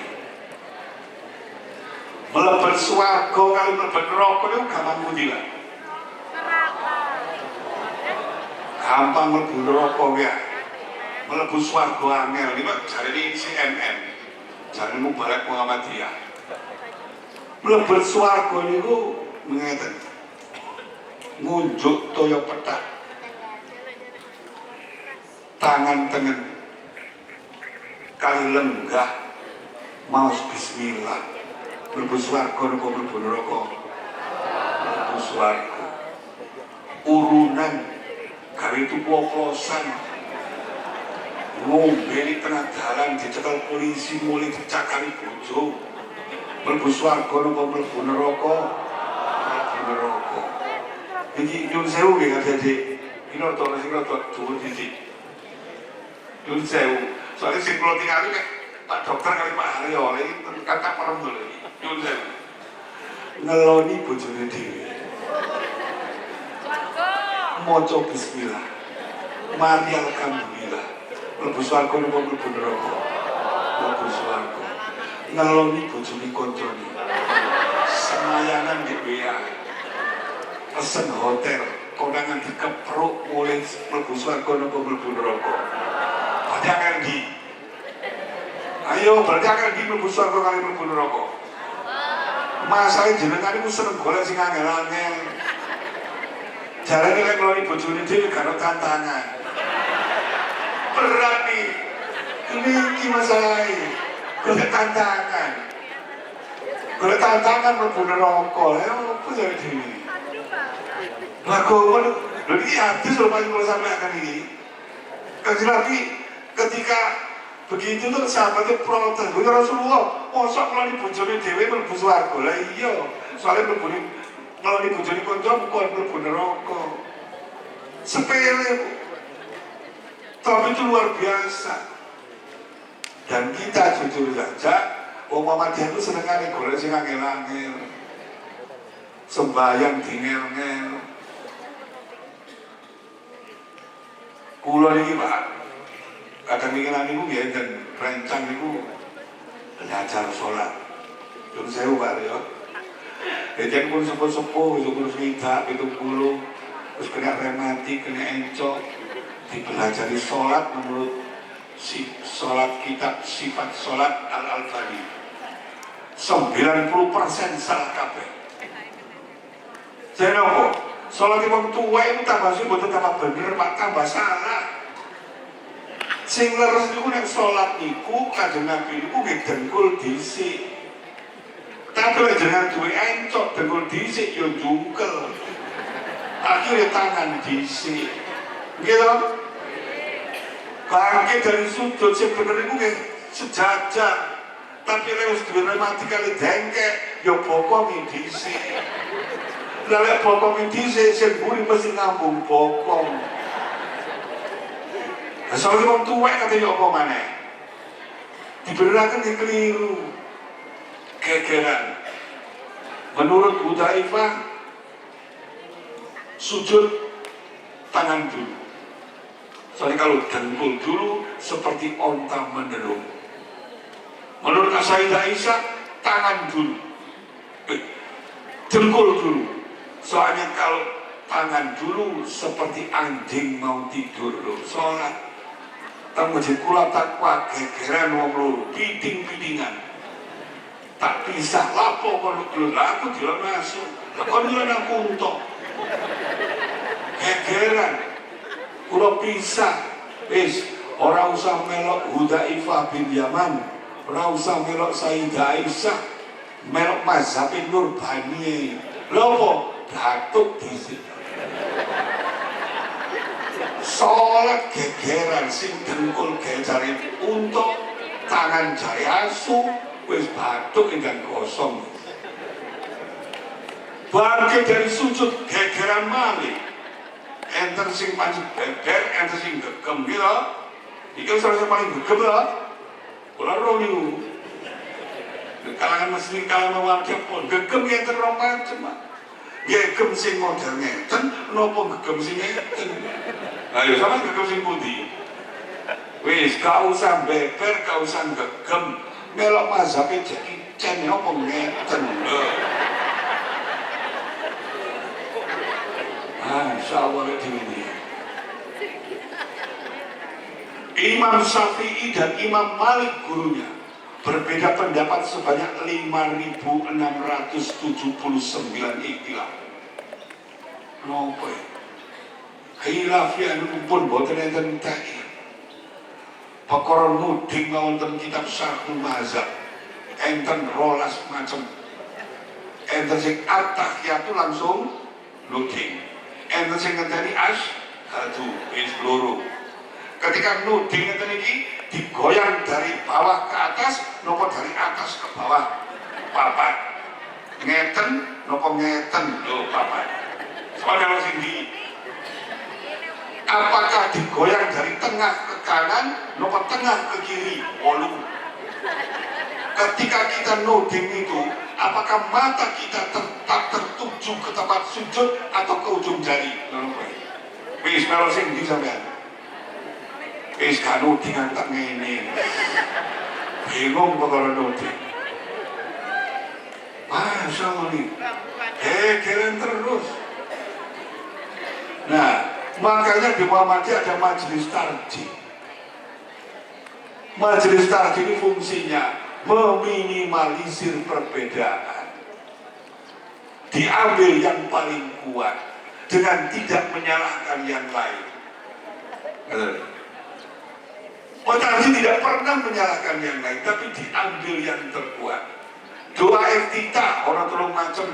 Melebet swarga kali melebet rokok itu gampang budi lah. Gampang melebet rokok ya. Melebu swarga angel ini Pak jare ini CNN jare Mubarak Muhammadiyah melebu swarga niku ngeten ngunjuk toya petak tangan tengen kali lenggah maos bismillah melebu swarga niku mlebu neraka mlebu swarga urunan gawe tuku oplosan ngombe di tengah jalan dicekel polisi mulai dicakali bojo mlebu swarga napa mlebu neraka iki nyun sewu nggih Adik iki rada dhuwur titik nyun sewu soalnya sing kula tingali nek Pak Dokter kali Pak Haryo iki kata perem lho iki nyun sewu ngeloni bojone dhewe maca bismillah mari alhamdulillah mlebu swarga napa mlebu neraka mlebu swarga ngeloni bojone kancane semayanan di WA pesen hotel kondangan dikepruk mulai mlebu swarga napa mlebu neraka berarti akan di ayo berarti akan di mlebu swarga kali mlebu neraka masalah jenengan iku seneng golek sing angel-angel jarane lek ngeloni bojone dhewe karo tantangan berat nih ini masalahnya golek tantangan mlebu neraka ya apa jadi dhewe lagu ngono lho iki hadis lho Pak kula sampaikan iki kanjeng Nabi ketika begitu tuh sahabatnya protes ya Rasulullah mosok ngeloni bojone dhewe mlebu swarga lah iya soalnya mlebu Kalau di bojone kanca kok mlebu neraka. Sepele, Bu. Tapi itu luar biasa. Dan kita jujur saja, wong Muhammadiyah itu senengane golek sing angel-angel. Sembahyang dingel-ngel. Kula niki Pak, kadang mikiran niku nggih dan rencang niku belajar sholat. Nyuwun sewu Pak ya. Jan pun sepuh-sepuh, pun swidak, 70, terus kena remati, kena encok, dipelajari sholat menurut sholat kitab sifat sholat Al-Albani. 90% salah kabeh. Jadi apa? Sholat wong tuwa itu tambah sih betul tambah bener, Pak, tambah salah. Sing leres niku nek sholat niku Kanjeng Nabi niku nggih dengkul dhisik. Tapi lek jenengan duwe encok dengkul dhisik yo jungkel. Akhirnya tangan dhisik. Gitu. Bangkit dari sujud sing bener iku nggih sejajar. Tapi lek wis duwe mati kali dengkek yo bokongi dhisik. Lah lek bokongi dhisik sing mburi mesti ngambung bokong. Soalnya orang tua katanya apa maneh dibenerakan yang keliru gegeran. Menurut Hudzaifah sujud tangan dulu. Soalnya kalau dengkul dulu seperti onta menderung. Menurut Sayyidah Aisyah tangan dulu, dengkul dulu. Soalnya kalau tangan dulu seperti anjing mau tidur loh sholat. Tang masjid kula takwa gegeran wong loro piting-pitingan. Tak pisah lapo kono lho aku dilok masuk. Kon yo nang kuntok. Gegeran. Kula pisah. Wis ora usah melok Hudzaifah bin Yaman, ora usah melok Sayyidah Aisyah, melok mazhab Nurbani. Lho apa? Batuk dhisik. Sholat gegeran sing dengkul gejari untuk tangan jari asu wis batuk ingkang kosong. Bangkit dari sujud gegeran malih. Enten sing pancet beber, enten sing gegem gitu. Iki salah sing paling gegem lho. Kula ro niku. Kalangan muslim kalangan warga pun gegem enten rong macem. Gegem sing modern ngeten napa gegem sing ngeten. Ayo sama gegem sing pundi. Wis gak usah beber, gak usah gegem. Melok mazhab Jackie Chan napa ngeten lho. Insyaallah ini. Imam Syafi'i dan Imam Malik gurunya berbeda pendapat sebanyak 5.679 ikhtilaf. Napa ya? Khilaf yang pun boten enten tadi. Perkara nuding wonten kitab Syarhul Mazhab enten 12 macam. Enten sing at-tahiyatu langsung nuding. Enten sing ngenteni asyhadu wis loro. Ketika nuding ngeten iki digoyang dari bawah ke atas napa dari atas ke bawah? Papat. Ngeten napa ngeten lho papat. Soalnya sing di apakah digoyang dari tengah ke kanan napa tengah ke kiri? Wolu. Ketika kita nuding itu, apakah mata kita tetap tertuju ke tempat sujud atau ke ujung jari? Wis kalau sing ndi sampean? Wis kan nuding tak ngene. Bingung perkara nuding. Masya Allah nih. Keren terus. Nah, makanya di Muhammadiyah ada majelis tarjih. Majelis tarjih ini fungsinya meminimalisir perbedaan. Diambil yang paling kuat dengan tidak menyalahkan yang lain. Tarjih tidak pernah menyalahkan yang lain, tapi diambil yang terkuat. Doa iftitah orang tolong macam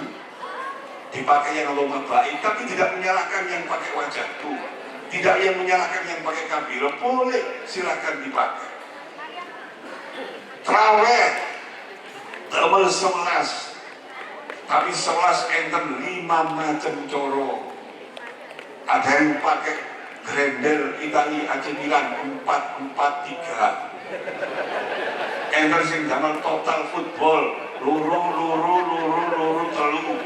dipakai yang Allahumma baik, tapi tidak menyalahkan yang pakai wajahku, tidak yang menyalahkan yang pakai kabir. Boleh, silakan dipakai. Traweh tanggal 11 Tapi 11 enten 5 macam coro. Ada yang pakai grender Itali AC Milan 4-4-3. Enten sing zaman total football luru telu.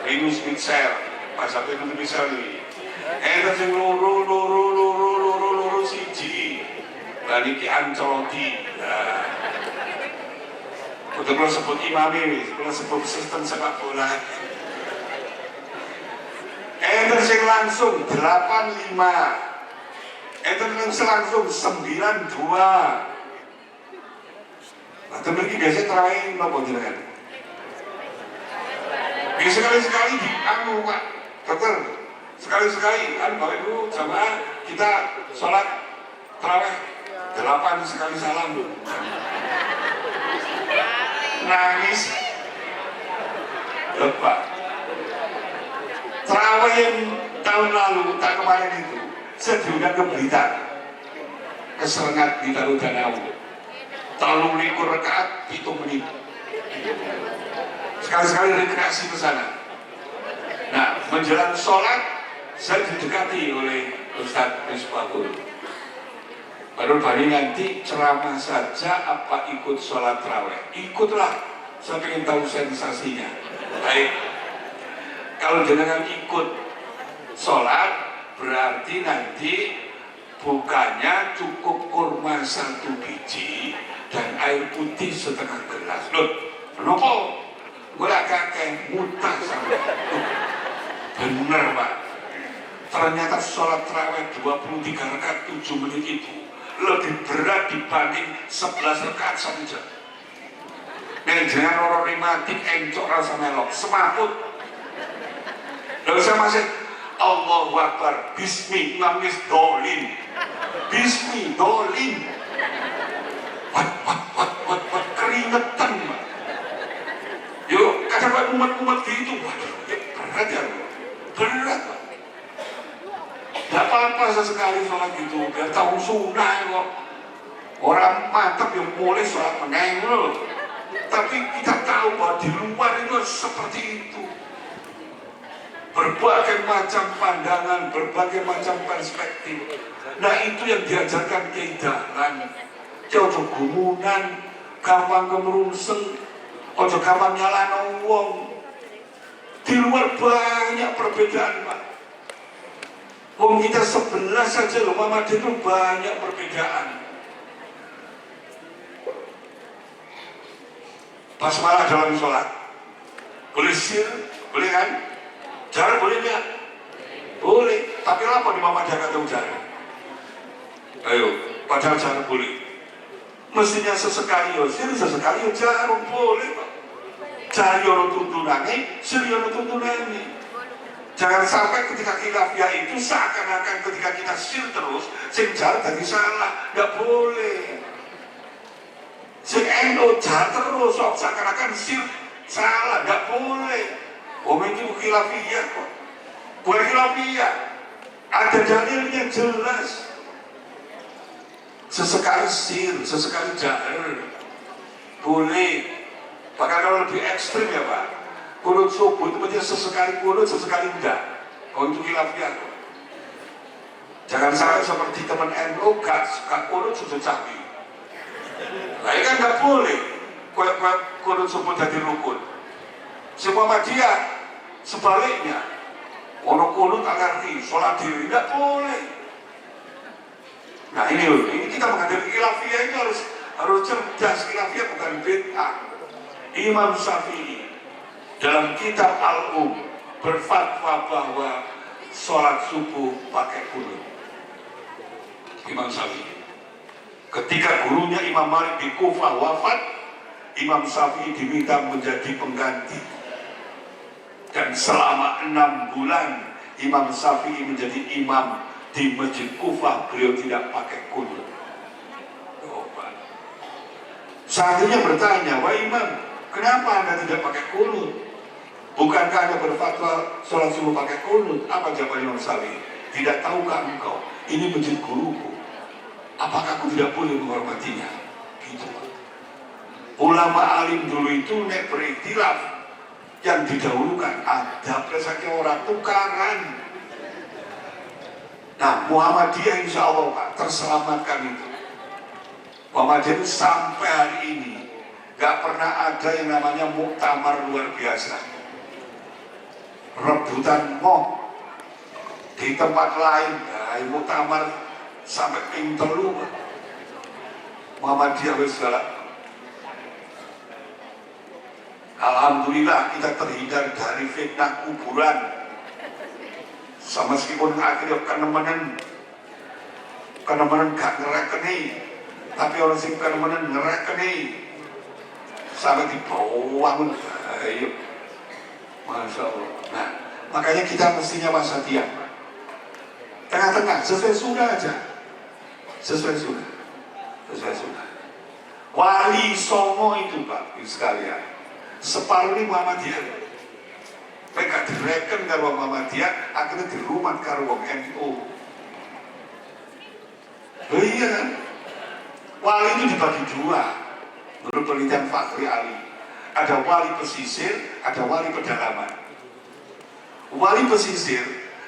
Linus Mixer, bahasa Indonesia ini. Enten sing luru siji. Lan iki Ancelotti. Untuk kalau sebut imami, kalau sebut sistem sepak bola. Enten sing langsung 85. Enten sing langsung 92. Atau mungkin biasanya terawih nopo jenengan. Biasa sekali-sekali di anu Pak dokter, sekali-sekali Bapak Ibu jamaah kita sholat terawih 8 sekali salam. Nangis Bapak. Terawih yang tahun lalu, tak kemarin itu, saya diundang ke Blitar, ke Serengat di Danau. 30 rakaat 7 menit. Sekali-sekali rekreasi ke sana. Nah, menjelang sholat saya didekati oleh Ustadz Misbahul. Baru Bani nanti ceramah saja apa ikut sholat tarawih? Ikutlah, saya ingin tahu sensasinya. Baik, kalau jenengan ikut sholat berarti nanti bukannya cukup kurma 1 biji dan air putih setengah gelas. Loh, kenapa? Gue kakek mutah sama. Bener Pak. Ternyata sholat tarawih 23 rakaat 7 menit itu lebih berat dibanding 11 rakaat 1 jam. Nek jangan orang rematik encok rasa melok semaput. Lalu saya masih Allahu Akbar, Bismi, nangis dolin. Bismi, dolin. Wat, keringetan. Yuk, kadang umat-umat gitu, waduh, berat ya, berat Pak. Gak apa-apa sesekali sholat gitu, biar tahu sunnah kok. Orang mantap yang mulai sholat meneng loh. Tapi kita tahu bahwa di luar itu seperti itu. Berbagai macam pandangan, berbagai macam perspektif. Nah itu yang diajarkan keidahan. Ojo gumunan, gampang kemerungseng, ojo gampang nyalano wong. Di luar banyak perbedaan Pak. Wong kita 11 saja loh, Muhammadiyah itu banyak perbedaan. Basmalah dalam sholat, boleh sir, boleh kan? Jar boleh nggak? Boleh, tapi apa di Muhammadiyah kata jar? Ayo, padahal jar boleh. Mestinya sesekali yo sir, sesekali yo jar boleh Pak. Jar yo tuntunane, sir yo tuntunane. Jangan sampai ketika khilafiyah itu seakan-akan ketika kita sir terus, sing jar tadi salah, nggak boleh. Sing eno jar terus, seakan-akan sir salah, nggak boleh. Itu khilafiyah kok. Bukan khilafiyah, ada dalilnya jelas. Sesekali sir, sesekali jahar boleh. Bahkan kalau lebih ekstrim ya Pak, kunut subuh itu berarti sesekali kunut, sesekali enggak. Kalau itu khilafiyah. Jangan sampai seperti teman NU gak kunut sujud sapi. Nah ini kan gak boleh kunut subuh jadi rukun. Semua Muhammadiyah sebaliknya, ono kunut agarti, sholat diri, gak boleh. Nah ini kita menghadapi khilafiyah ini harus cerdas. Khilafiyah bukan bid'ah. Imam Syafi'i dalam kitab Al-Um berfatwa bahwa sholat subuh pakai kunut. Imam Syafi'i. Ketika gurunya Imam Malik di Kufah wafat, Imam Syafi'i diminta menjadi pengganti. Dan selama 6 bulan Imam Syafi'i menjadi imam di Masjid Kufah, beliau tidak pakai kunut. Santrinya bertanya, wah Imam, kenapa Anda tidak pakai kunut? Bukankah Anda berfatwa sholat subuh pakai kunut? Apa jawaban Imam Syafi'i? Tidak tahukah engkau, ini masjid guruku, apakah aku tidak boleh menghormatinya? Gitu. Ulama alim dulu itu nek beriktilaf yang didahulukan, ada presaknya orang tukaran. Nah, Muhammadiyah insya Allah Pak terselamatkan itu. Muhammadiyah itu sampai hari ini gak pernah ada yang namanya muktamar luar biasa, rebutan moh di tempat lain. Nah, muktamar sampai ping telu Muhammadiyah segala. Alhamdulillah kita terhindar dari fitnah kuburan. Sama meskipun akhirnya kenemenan gak ngerekeni, tapi orang sing kenemenan ngerekeni sampai dibawa. Ayo, Masya Allah. Nah, makanya kita mestinya wasatiyah, tengah-tengah, sesuai sunnah aja, sesuai sunnah. Wali Songo itu Pak sekalian, separuh ini Muhammadiyah. Mereka direken karo Muhammadiyah, akhirnya dirumat karo wong NU. Iya kan? Wali itu dibagi dua menurut penelitian Fakhri Ali. Ada wali pesisir, ada wali pedalaman. Wali pesisir,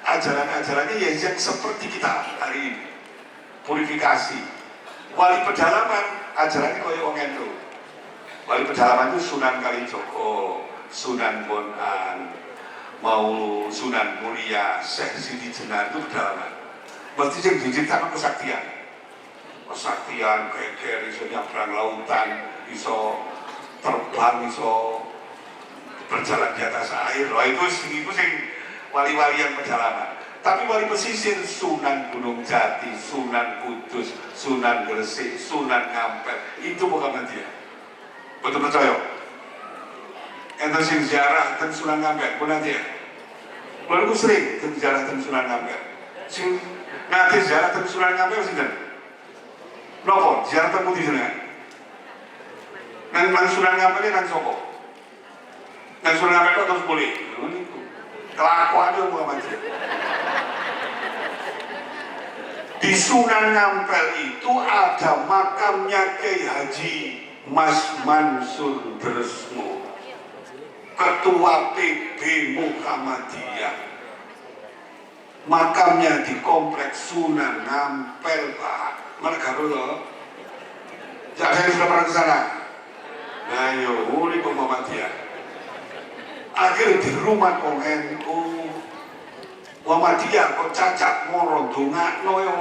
ajaran-ajarannya yang seperti kita hari ini, purifikasi. Wali pedalaman, ajarannya kaya wong NU. Wali pedalaman itu Sunan Kalijogo, Sunan Bonang, mau Sunan Muria, Syekh Siti Jenar, itu pedalaman. Mesti yang diciptakan kesaktian, geger, iso nyabrang lautan, iso terbang, iso berjalan di atas air. Wah itu sing wali-wali yang pedalaman. Tapi wali pesisir, Sunan Gunung Jati, Sunan Kudus, Sunan Gresik, Sunan Ngampel, itu Muhammadiyah. Betul percaya? Enten sing ziarah ten Sunan Ngampel, Muhammadiyah. Lalu aku sering ten ziarah ten Sunan Ngampel. Sing nanti ziarah ten Sunan Ngampel sinten? Nopo ziarah ten pundi jenengan? Nang Sunan Ngampel nang sapa? Nang Sunan Ngampel terus boleh. Niku. Kelakuane Muhammadiyah. Di Sunan Ngampel itu ada makamnya Kiai Haji Mas Mansur Dresmo, Ketua PB Muhammadiyah. Makamnya di kompleks Sunan Ngampel Pak. Mana karo loh? Jangan sudah pernah ke sana. Nah yo, ini Muhammadiyah. Akhirnya di rumah NU. Muhammadiyah kok cacat moro dongakno ya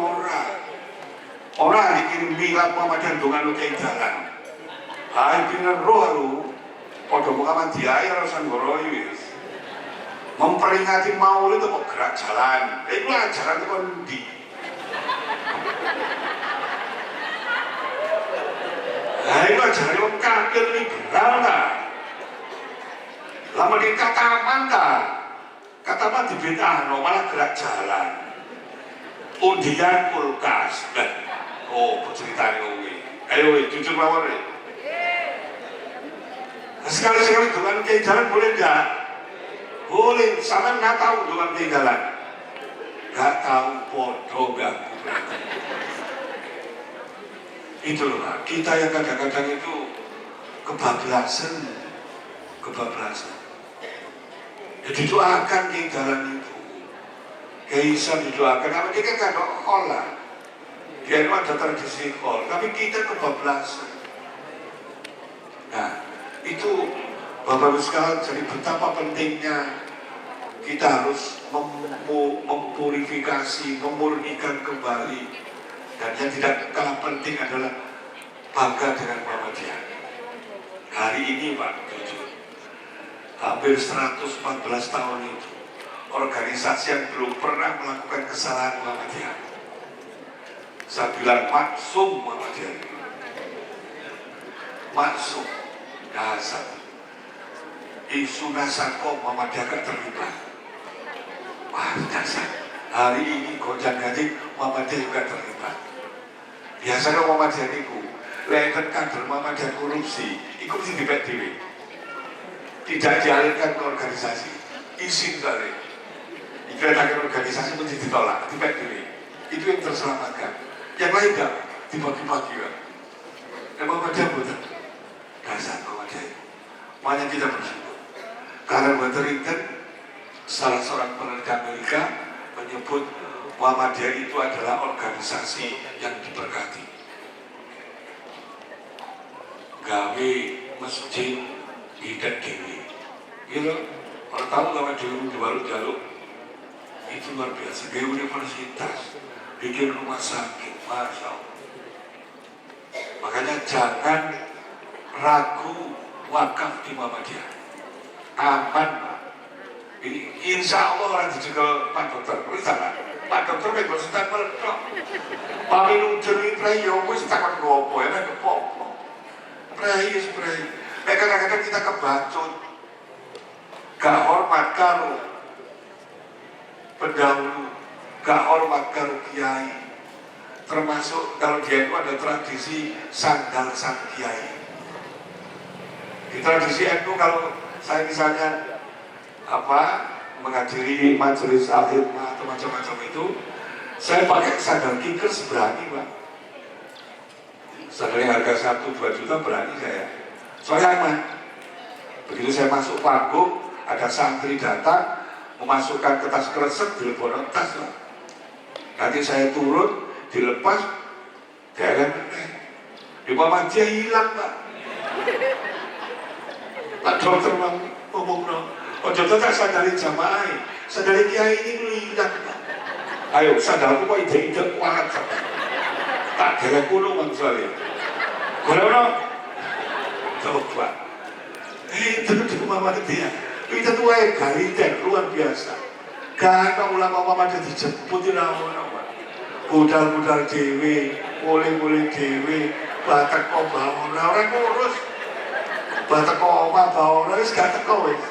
ora dikirim milad Muhammadiyah dongakno Kiai Dalan. Ha pinten roh lu padha Muhammadiyah ya rasa ngoroyo wis. Memperingati Maulid kok gerak jalan. Iku ajaran kok ndi? Lah iku ajaran wong kafir liberal ta. Lama dikatakan ta. Kata di bid'ah, malah gerak jalan. Undian kulkas. Oh, ceritanya ini. Ayo, jujur mawar. Sekali-sekali dengan Kiai Jalan boleh enggak? Boleh, sama nggak tahu dengan Kiai Jalan. Nggak tahu, bodoh gak. Itu loh, kita yang kadang-kadang itu kebablasan. Didoakan Kiai Jalan itu, Kiai Isa didoakan, karena dia kan gak ada khol lah. Dia itu ada tradisi khol, tapi kita kebablasan. Nah, itu Bapak-Ibu sekalian, jadi betapa pentingnya kita harus mempurifikasi, memurnikan kembali. Dan yang tidak kalah penting adalah bangga dengan Muhammadiyah. Hari ini Pak, jujur, hampir 114 tahun itu organisasi yang belum pernah melakukan kesalahan Muhammadiyah. Saya bilang maksum Muhammadiyah, maksum dasar isu nasako Muhammadiyah kan terlibat. Wah dasar hari ini gonjang ganjing Muhammadiyah juga terlibat. Biasanya Muhammadiyah itu lewat kader Muhammadiyah korupsi ikut di PDW, tidak dialirkan ke organisasi, izin kali. Iklan organisasi pun ditolak, dipilih. Itu yang terselamatkan. Yang lain enggak dibagi-bagi kan. Emang ada bukan? Dasar Muhammadiyah. Makanya kita bersyukur. Karena Waterington, salah seorang peneliti Amerika, menyebut Muhammadiyah itu adalah organisasi yang diberkati. Gawe masjid tidak dewi. Gitu, orang tahu sama dulu di jaluk itu luar biasa. Gawe universitas, bikin rumah sakit, masya Allah. Makanya jangan ragu wakaf di Muhammadiyah. Aman, Pak. Ini insya Allah orang dijegal Pak Dokter. Pak Dokter kayak gak sedang meledok. Pak minum jernih prai, ya wis takkan ngopo ya, nek kepopo. Prai. Kadang-kadang kita kebacut, gak hormat karo pendahulu, gak hormat karo kiai. Termasuk kalau dia itu ada tradisi sandal sang kiai. Di tradisi NU kalau saya misalnya menghadiri majelis al-hikmah atau macam-macam itu, saya pakai sandal kickers berani, Pak. Sandalnya harga 1-2 juta berani saya. Soalnya aman. Begitu saya masuk panggung, ada santri datang memasukkan kertas kresek di lebon tas, Pak. Nanti saya turun, dilepas, jalan di Muhammadiyah hilang, Pak. Pak Dokter ngomong no, oh Dokter tak sandali jamaah, sandali kiai ini lu hilang, Pak. Ayo sandalku kok ide-ide kuat, tak jalan kuno maksudnya. Gono, coba. Itu di Muhammadiyah, itu tuh egaliter luar biasa. Karena ulama Muhammadiyah dijemputin nama-nama. Budal-budal dewe, mulai dewe, batak kok bangun, orang ngurus. Batak kok omah bangun, wis gak teko wis.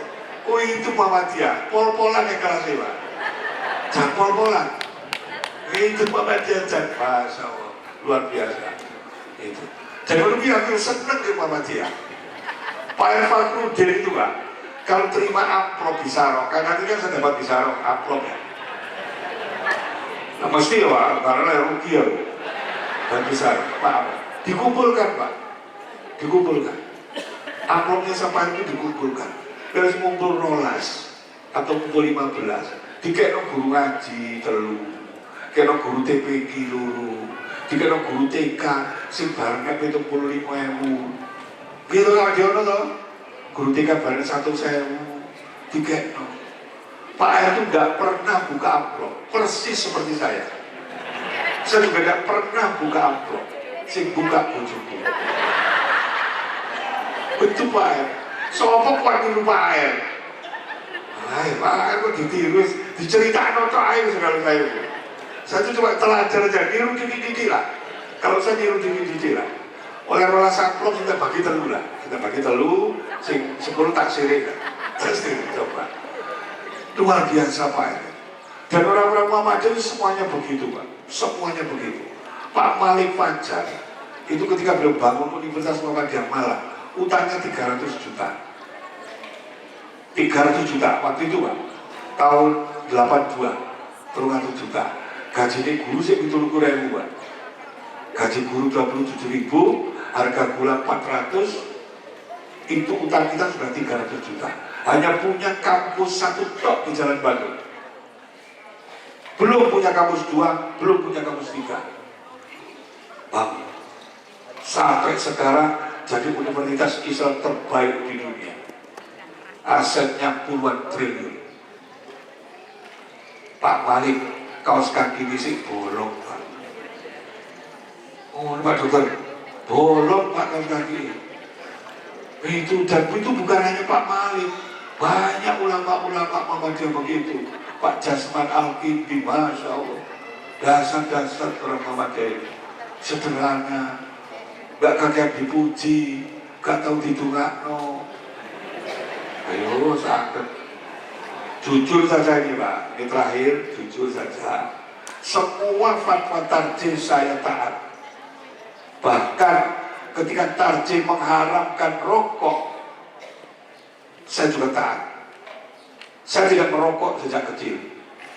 Itu Muhammadiyah, pol-polan yang kelas Pak. Jangan pol-polan. Itu Muhammadiyah, jangan Masya Allah, luar biasa. Itu. Jadi lebih aku seneng di Muhammadiyah. Pak Fakrudin itu Pak, kalau terima amplop Bisaro, kan nanti kan saya dapat Bisaro, amplop ya. Nah mesti ya Pak, karena rugi ya dan besar, Pak, dikumpulkan Pak, dikumpulkan. Amplopnya sampai itu dikumpulkan. Terus ngumpul rolas atau ngumpul 15, dikena guru ngaji telu, kena guru TPG luru, dikena guru TK, sing barangnya 75.000. Gitu lah dia toh, guru TK barang 1.000, dikena. Pak Ayah itu nggak pernah buka amplop, persis seperti saya. Saya juga nggak pernah buka amplop, sing buka bojoku. Betul Pak Ayah, sopo kuat niru Pak Ayah. Pak Ayah kok ditiru, diceritakan untuk Ayah sekali saya. Saya itu cuma telajar aja, niru dikit-dikit lah. Kalau saya niru dikit-dikit lah. Oleh rolas amplop kita bagi telu lah, kita bagi telu, sing 10 tak sirik lah. Terus coba. Luar biasa Pak. Dan orang-orang Muhammadiyah itu semuanya begitu Pak, semuanya begitu. Pak Malik Fajar itu ketika beliau bangun Universitas Muhammadiyah Malang, utangnya 300 juta. 300 juta waktu itu Pak, tahun 82, 300 juta. Gajinya guru sih 70.000 Pak. Gaji guru 27.000, harga gula 400, itu utang kita sudah 300 juta. Hanya punya kampus 1 tok di Jalan Bandung. Belum punya kampus 2, belum punya kampus 3. Bang, sampai sekarang jadi universitas Islam terbaik di dunia. Asetnya puluhan triliun. Pak Malik, kaos kaki sih bolong Pak. Oh Pak Dokter, bolong Pak kaos kaki. Itu dan itu bukan hanya Pak Malik. Banyak ulama-ulama Muhammadiyah begitu. Pak Jasman Al-Kindi, Masya Allah, dasar-dasar orang Muhammadiyah sederhana, gak kaget dipuji, gak tahu didungakno. Ayo sakit. Jujur saja ini Pak, ini terakhir, jujur saja. Semua fatwa tarjih saya taat. Bahkan ketika tarjih mengharamkan rokok, saya juga taat. Saya tidak merokok sejak kecil,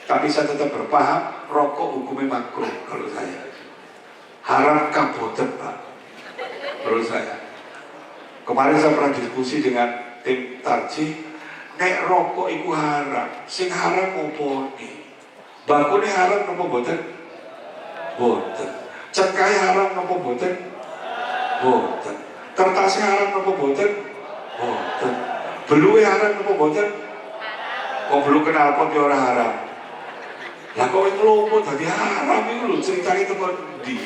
tapi saya tetap berpaham rokok hukumnya makruh kalau saya. Haram kaboten Pak, menurut saya. Kemarin saya pernah diskusi dengan tim tarjih, nek rokok iku haram, sing haram opo nih? Bakune haram napa boten? Boten. Cengkahe haram napa boten? Boten. Kertasnya haram napa boten? Boten. Beluwe haram napa boten? Kok belum kenal pot ora haram. Lah kok nglumut dadi haram iku lho ceritane teko ndi?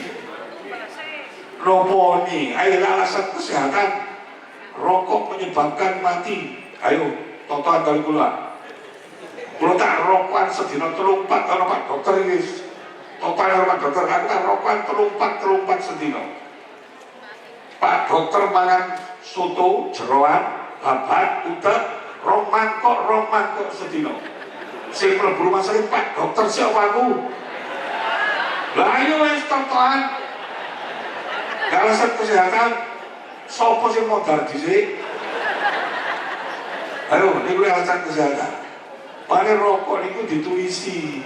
Nopo nih? Ayo alasan kesehatan. Rokok menyebabkan mati. Ayo, totoan kali kula. Kula tak rokokan sedina 3-4 ana Pak Dokter iki. Total Pak Dokter, aku tak rokokan 3-4 sedina. Pak Dokter mangan soto, jeroan, babat, udang, rong mangkok sedina. Sing mlebu rumah sakit Pak Dokter siapa aku? Lah ayo wis totoan. Alasan kesehatan, sopo sing modal dhisik? Ayo, ini gue alasan kesehatan. Pada rokok itu dituisi,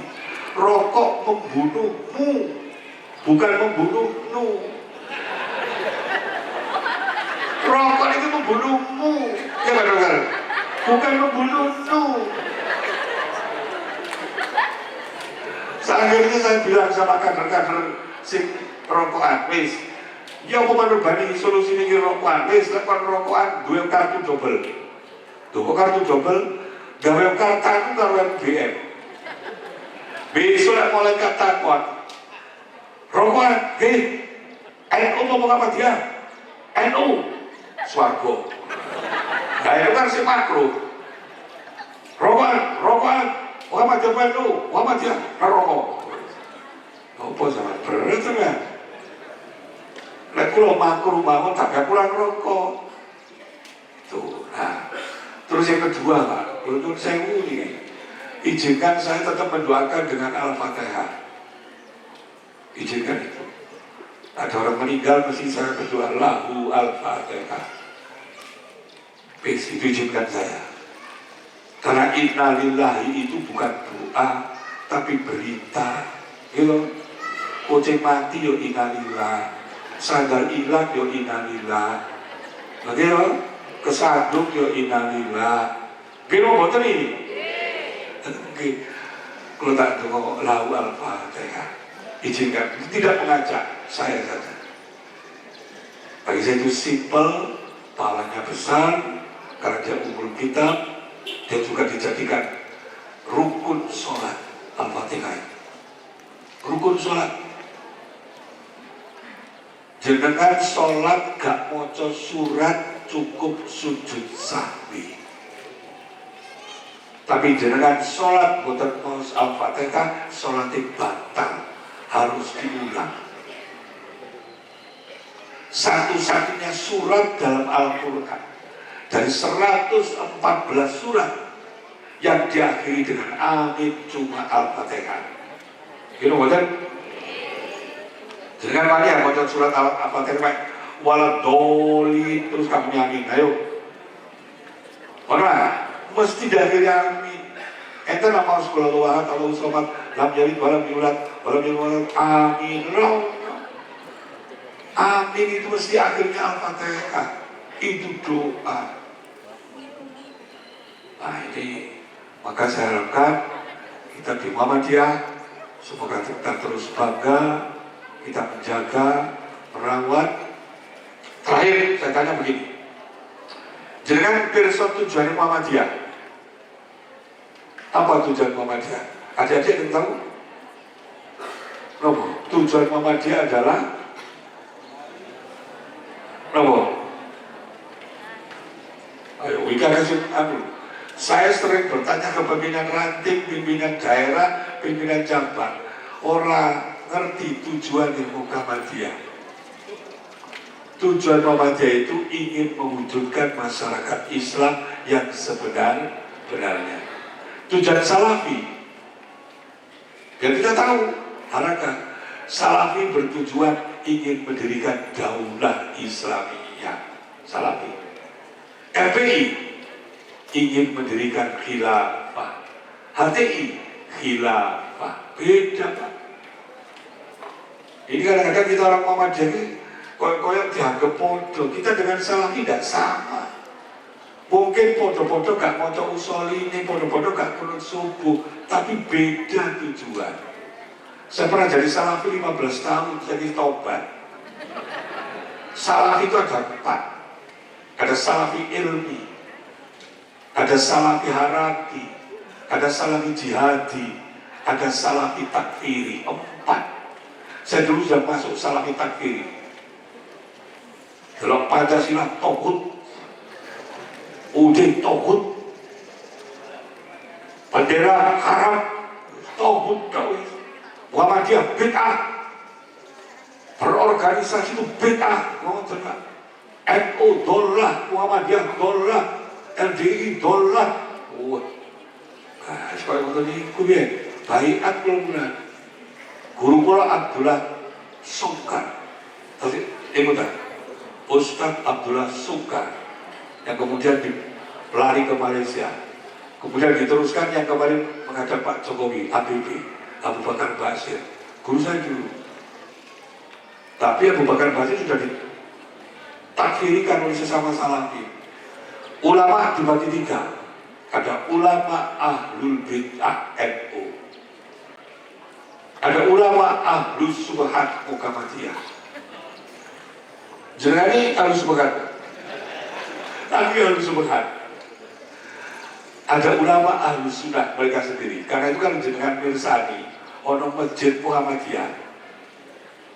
rokok membunuhmu, bukan membunuhmu. Rokok itu membunuhmu, ya Pak Dokter, bukan membunuhmu. Akhirnya saya bilang sama kader-kader sing rokokan, wis. Ya aku menerbani solusi ini rokokan, wis lepas rokokan dua kartu double. Tuh kartu double, gawe kartu karo BM. Besok lek mulai kata kuat. Rokokan, NU ngomong apa dia? NU swarga. Nah itu kan si makro. Rokokan, Muhammadiyah NU, Muhammadiyah rokok. Apa sama berat ya? Lek kula makro bangun tak kurang rokok. Tuh, nah. Terus yang kedua Pak, menurut saya ini, izinkan saya tetap mendoakan dengan Al-Fatihah. Izinkan itu. Ada orang meninggal mesti saya berdoa lahu Al-Fatihah. Itu izinkan saya. Karena innalillahi itu bukan doa, tapi berita. Gitu. Kucing mati yo innalillah, sadar ilang yo innalillah. Begitu. Kesaduk yo innalillah. Gino boten iki. Nggih. Kalau tak dongo lahu Al-Fatihah. Izinkan, tidak mengajak saya saja. Bagi saya itu simpel, pahalanya besar karena dia umur kitab, dia juga dijadikan rukun sholat Al-Fatihah. Rukun sholat. Jenengan sholat gak maca surat cukup sujud sahwi. Tapi jenengan sholat boten maos Al-Fatihah, sholatnya batal, harus diulang. Satu-satunya surat dalam Al-Quran dari 114 surat yang diakhiri dengan amin cuma Al-Fatihah. Gitu boten? Jenengan mari ya baca surat Al-Fatihah waladoli terus kamu nyamin, ayo. Mana? Mesti dari amin. Ente nama sekolah luahan Allah sobat lam yalid walam yulad walam yulad amin. Amin itu mesti akhirnya Al-Fatihah. Itu doa. Nah ini maka saya harapkan kita di Muhammadiyah semoga kita terus bangga, kita menjaga, merawat. Terakhir saya tanya begini, jenengan pirsa tujuan Muhammadiyah. Apa tujuan Muhammadiyah? Adik-adik yang tahu? Nopo? Tujuan Muhammadiyah adalah nopo? Ayo, wika kasih saya sering bertanya ke pimpinan ranting, pimpinan daerah, pimpinan cabang. Orang ngerti tujuan Muhammadiyah. Tujuan Muhammadiyah itu ingin mewujudkan masyarakat Islam yang sebenar-benarnya. Tujuan Salafi, ya kita tahu, harakan Salafi bertujuan ingin mendirikan daulah Islamiyah. Salafi. FPI ingin mendirikan khilafah. HTI khilafah. Beda Pak. Ini kadang-kadang kita orang Muhammadiyah ini koyok dianggap bodoh. Kita dengan Salafi tidak sama. Mungkin podo-podo gak maca usolini, podo-podo gak kunut subuh, tapi beda tujuan. Saya pernah jadi salafi 15 tahun, jadi tobat. Salafi itu ada 4. Ada salafi ilmi, ada salafi haraki, ada salafi jihadi, ada salafi takfiri. 4. Saya dulu sudah masuk salafi takfiri. Dalam Pancasila tohut, Udin tohut, bendera haram tohut, Muhammadiyah bid'ah, berorganisasi itu bid'ah, NU dolah, Muhammadiyah dolah, LDI dolah. Nah, sekolah ngoten niku piye? Baiat kula guru kula Abdullah Sungkar. Tapi Ustaz Abdullah Sungkar yang kemudian lari ke Malaysia, kemudian diteruskan yang kemarin menghadap Pak Jokowi, ABB, Abu Bakar Basir, guru saya dulu. Tapi Abu Bakar Basir sudah ditakfirikan oleh sesama salafi. Ulama dibagi 3. Ada ulama ahlul bid'ah NU, ada ulama ahlus subhat Muhammadiyah. Jenenge ahlus subhat, tapi ahlus subhat. Ada ulama ahlus sunnah mereka sendiri. Karena itu kan jenengan mirsani ono masjid Muhammadiyah,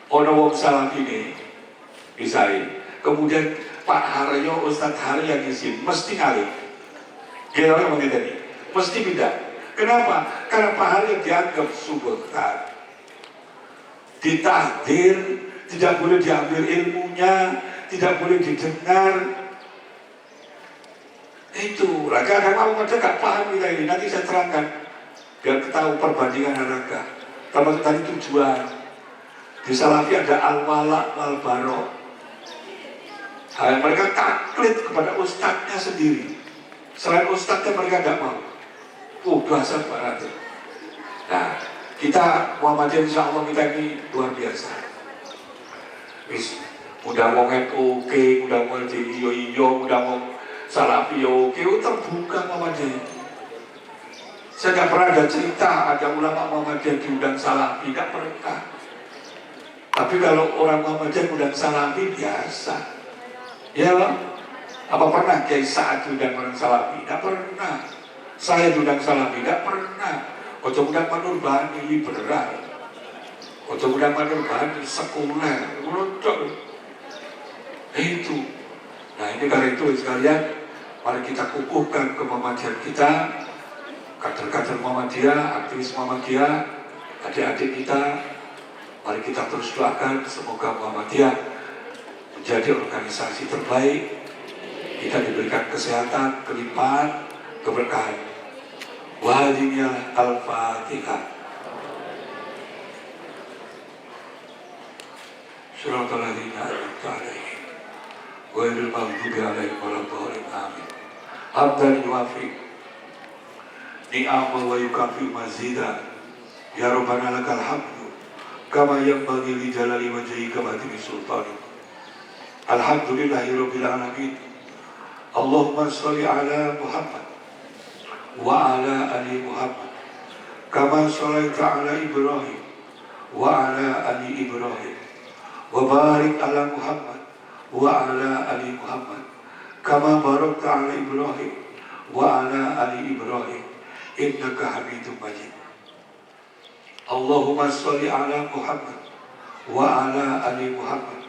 ono wong salafi ini misalnya, kemudian Pak Haryo, Ustadz Haryo yang isi mesti ngalih. Gila yang tadi mesti beda. Kenapa? Karena Pak Haryo dianggap subhat, ditahdir, tidak boleh diambil ilmunya, tidak boleh didengar. Itu lah, kadang ada gak paham kita ini. Nanti saya terangkan biar tahu perbandingan harga. Termasuk tadi tujuan. Di salafi ada al-wala wal-bara. Mereka taklid kepada ustadznya sendiri. Selain ustadznya mereka tidak mau. Bahasa barat. Nah, kita Muhammadiyah insya Allah kita ini luar biasa. Udah mau oke, udah mau iyo, udah mau salafi oke, terbuka Muhammadiyah. Saya nggak pernah ada cerita ada ulama Muhammadiyah diundang salafi, nggak pernah. Tapi kalau orang Muhammadiyah diundang salafi biasa. Ya, apa pernah Kiai Sa'ad diundang orang salafi? Nggak pernah. Saya diundang salafi, nggak pernah. Ojo undang Manur Bani liberal, ojo undang Manur Bani sekuler, merontok. Itu. Nah ini karena itu sekalian, mari kita kukuhkan ke-Muhammadiyah kita, kader-kader Muhammadiyah, aktivis Muhammadiyah, adik-adik kita. Mari kita terus doakan semoga Muhammadiyah menjadi organisasi terbaik. Kita diberikan kesehatan, kelimpahan, keberkahan. Wahadinya Al-Fatihah. Shiratal ladzina an'amta 'alaihim ghairil maghdubi 'alaihim waladdallin. Amin. Hamdan yuwafi ni'ama wa yukafi mazida. Ya Rabbana lakal hamdu kama yanbaghi li jalali wajhika wa 'azimi sultanik. Alhamdulillahi rabbil alamin. Allahumma shalli ala Muhammad wa ala ali Muhammad kama shallaita ala Ibrahim wa ala ali Ibrahim wa barik ala Muhammad wa ala ali Muhammad kama barakta ala Ibrahim wa ala ali Ibrahim innaka Hamidum Majid. Allahumma shalli ala Muhammad wa ala ali Muhammad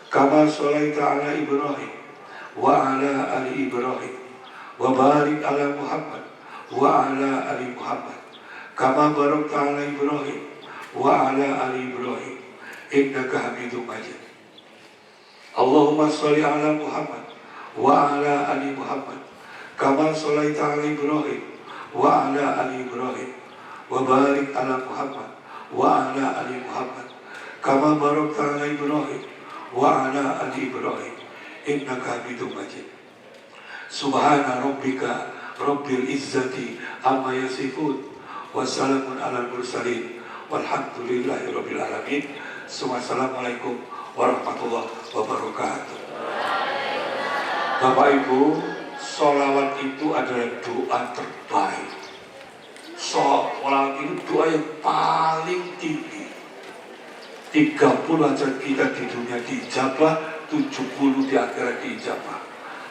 kama shallaita ala Ibrahim wa ala ali Ibrahim wa barik ala Muhammad wa ala ali Muhammad kama barakta ala Ibrahim wa ala ali Ibrahim innaka Hamidum Majid. Allahumma shalli ala Muhammad wa ala ali Muhammad kama shallaita ala Ibrahim wa ala ali Ibrahim wa barik ala Muhammad wa ala ali Muhammad kama barakta ala Ibrahim wa ala ali Ibrahim innaka Hamidum Majid. Subhana rabbika Rabbil izzati amma yasifun wa salamun alal mursalin walhamdulillahi rabbil alamin. Assalamualaikum warahmatullahi wabarakatuh. Bapak Ibu Sholawat itu adalah doa terbaik. Sholawat itu doa yang paling tinggi. 30 aja kita di dunia dijabah, 70 di akhirat dijabah.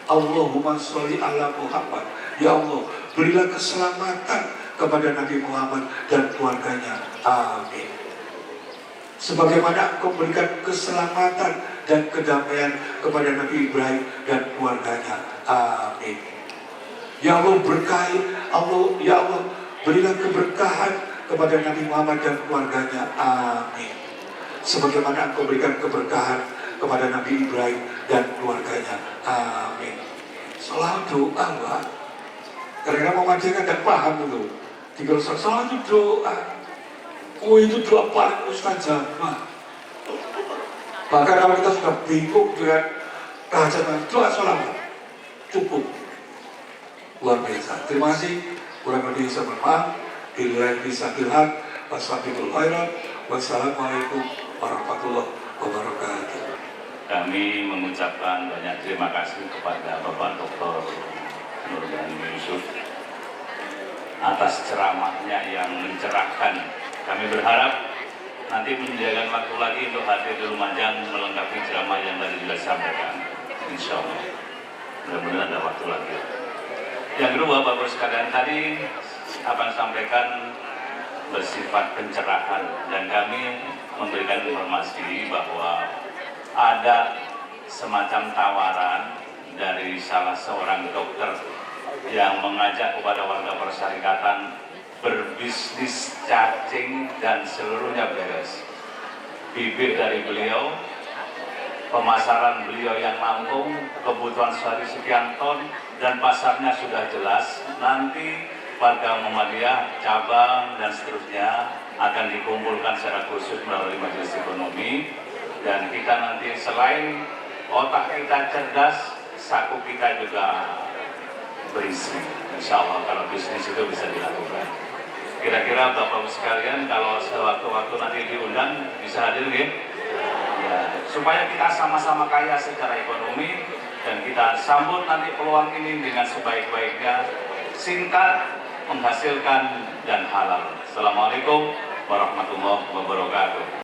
Allahumma sholli ala Muhammad. Ya Allah, berilah keselamatan kepada Nabi Muhammad dan keluarganya. Amin. Sebagaimana Engkau berikan keselamatan dan kedamaian kepada Nabi Ibrahim dan keluarganya. Amin. Ya Allah, berkahi Allah, ya Allah, berilah keberkahan kepada Nabi Muhammad dan keluarganya. Amin. Sebagaimana Engkau berikan keberkahan kepada Nabi Ibrahim dan keluarganya. Amin. Selalu doa, Pak. Karena Muhammadiyah kan tidak paham itu. Tinggal selalu doa. Oh, itu doa paling mustajabah. Bahkan kalau kita sudah bingung dengan kehajatan doa sholawat, cukup. Luar biasa. Terima kasih. Kurang lebih saya mohon maaf. Billahi bisabilhaq. Wassalamualaikum Wassalamualaikum warahmatullahi wabarakatuh. Kami mengucapkan banyak terima kasih kepada Bapak Dr. Nurbani Yusuf atas ceramahnya yang mencerahkan. Kami berharap nanti menyediakan waktu lagi untuk hadir di Lumajang melengkapi ceramah yang tadi sudah disampaikan. Insya Allah. Mudah-mudahan ada waktu lagi. Yang kedua, Bapak sekalian, tadi akan sampaikan bersifat pencerahan dan kami memberikan informasi bahwa ada semacam tawaran dari salah seorang dokter yang mengajak kepada warga persyarikatan berbisnis cacing dan seluruhnya beres. Bibit dari beliau, pemasaran beliau yang Lampung, kebutuhan sehari sekian ton dan pasarnya sudah jelas. Nanti warga Muhammadiyah, cabang dan seterusnya akan dikumpulkan secara khusus melalui majelis ekonomi. Dan kita nanti selain otak kita cerdas, saku kita juga berisi. Insya Allah kalau bisnis itu bisa dilakukan. Kira-kira Bapak-Ibu sekalian kalau sewaktu-waktu nanti diundang bisa hadir ya? Ya, supaya kita sama-sama kaya secara ekonomi dan kita sambut nanti peluang ini dengan sebaik-baiknya, singkat, menghasilkan dan halal. Assalamualaikum warahmatullahi wabarakatuh.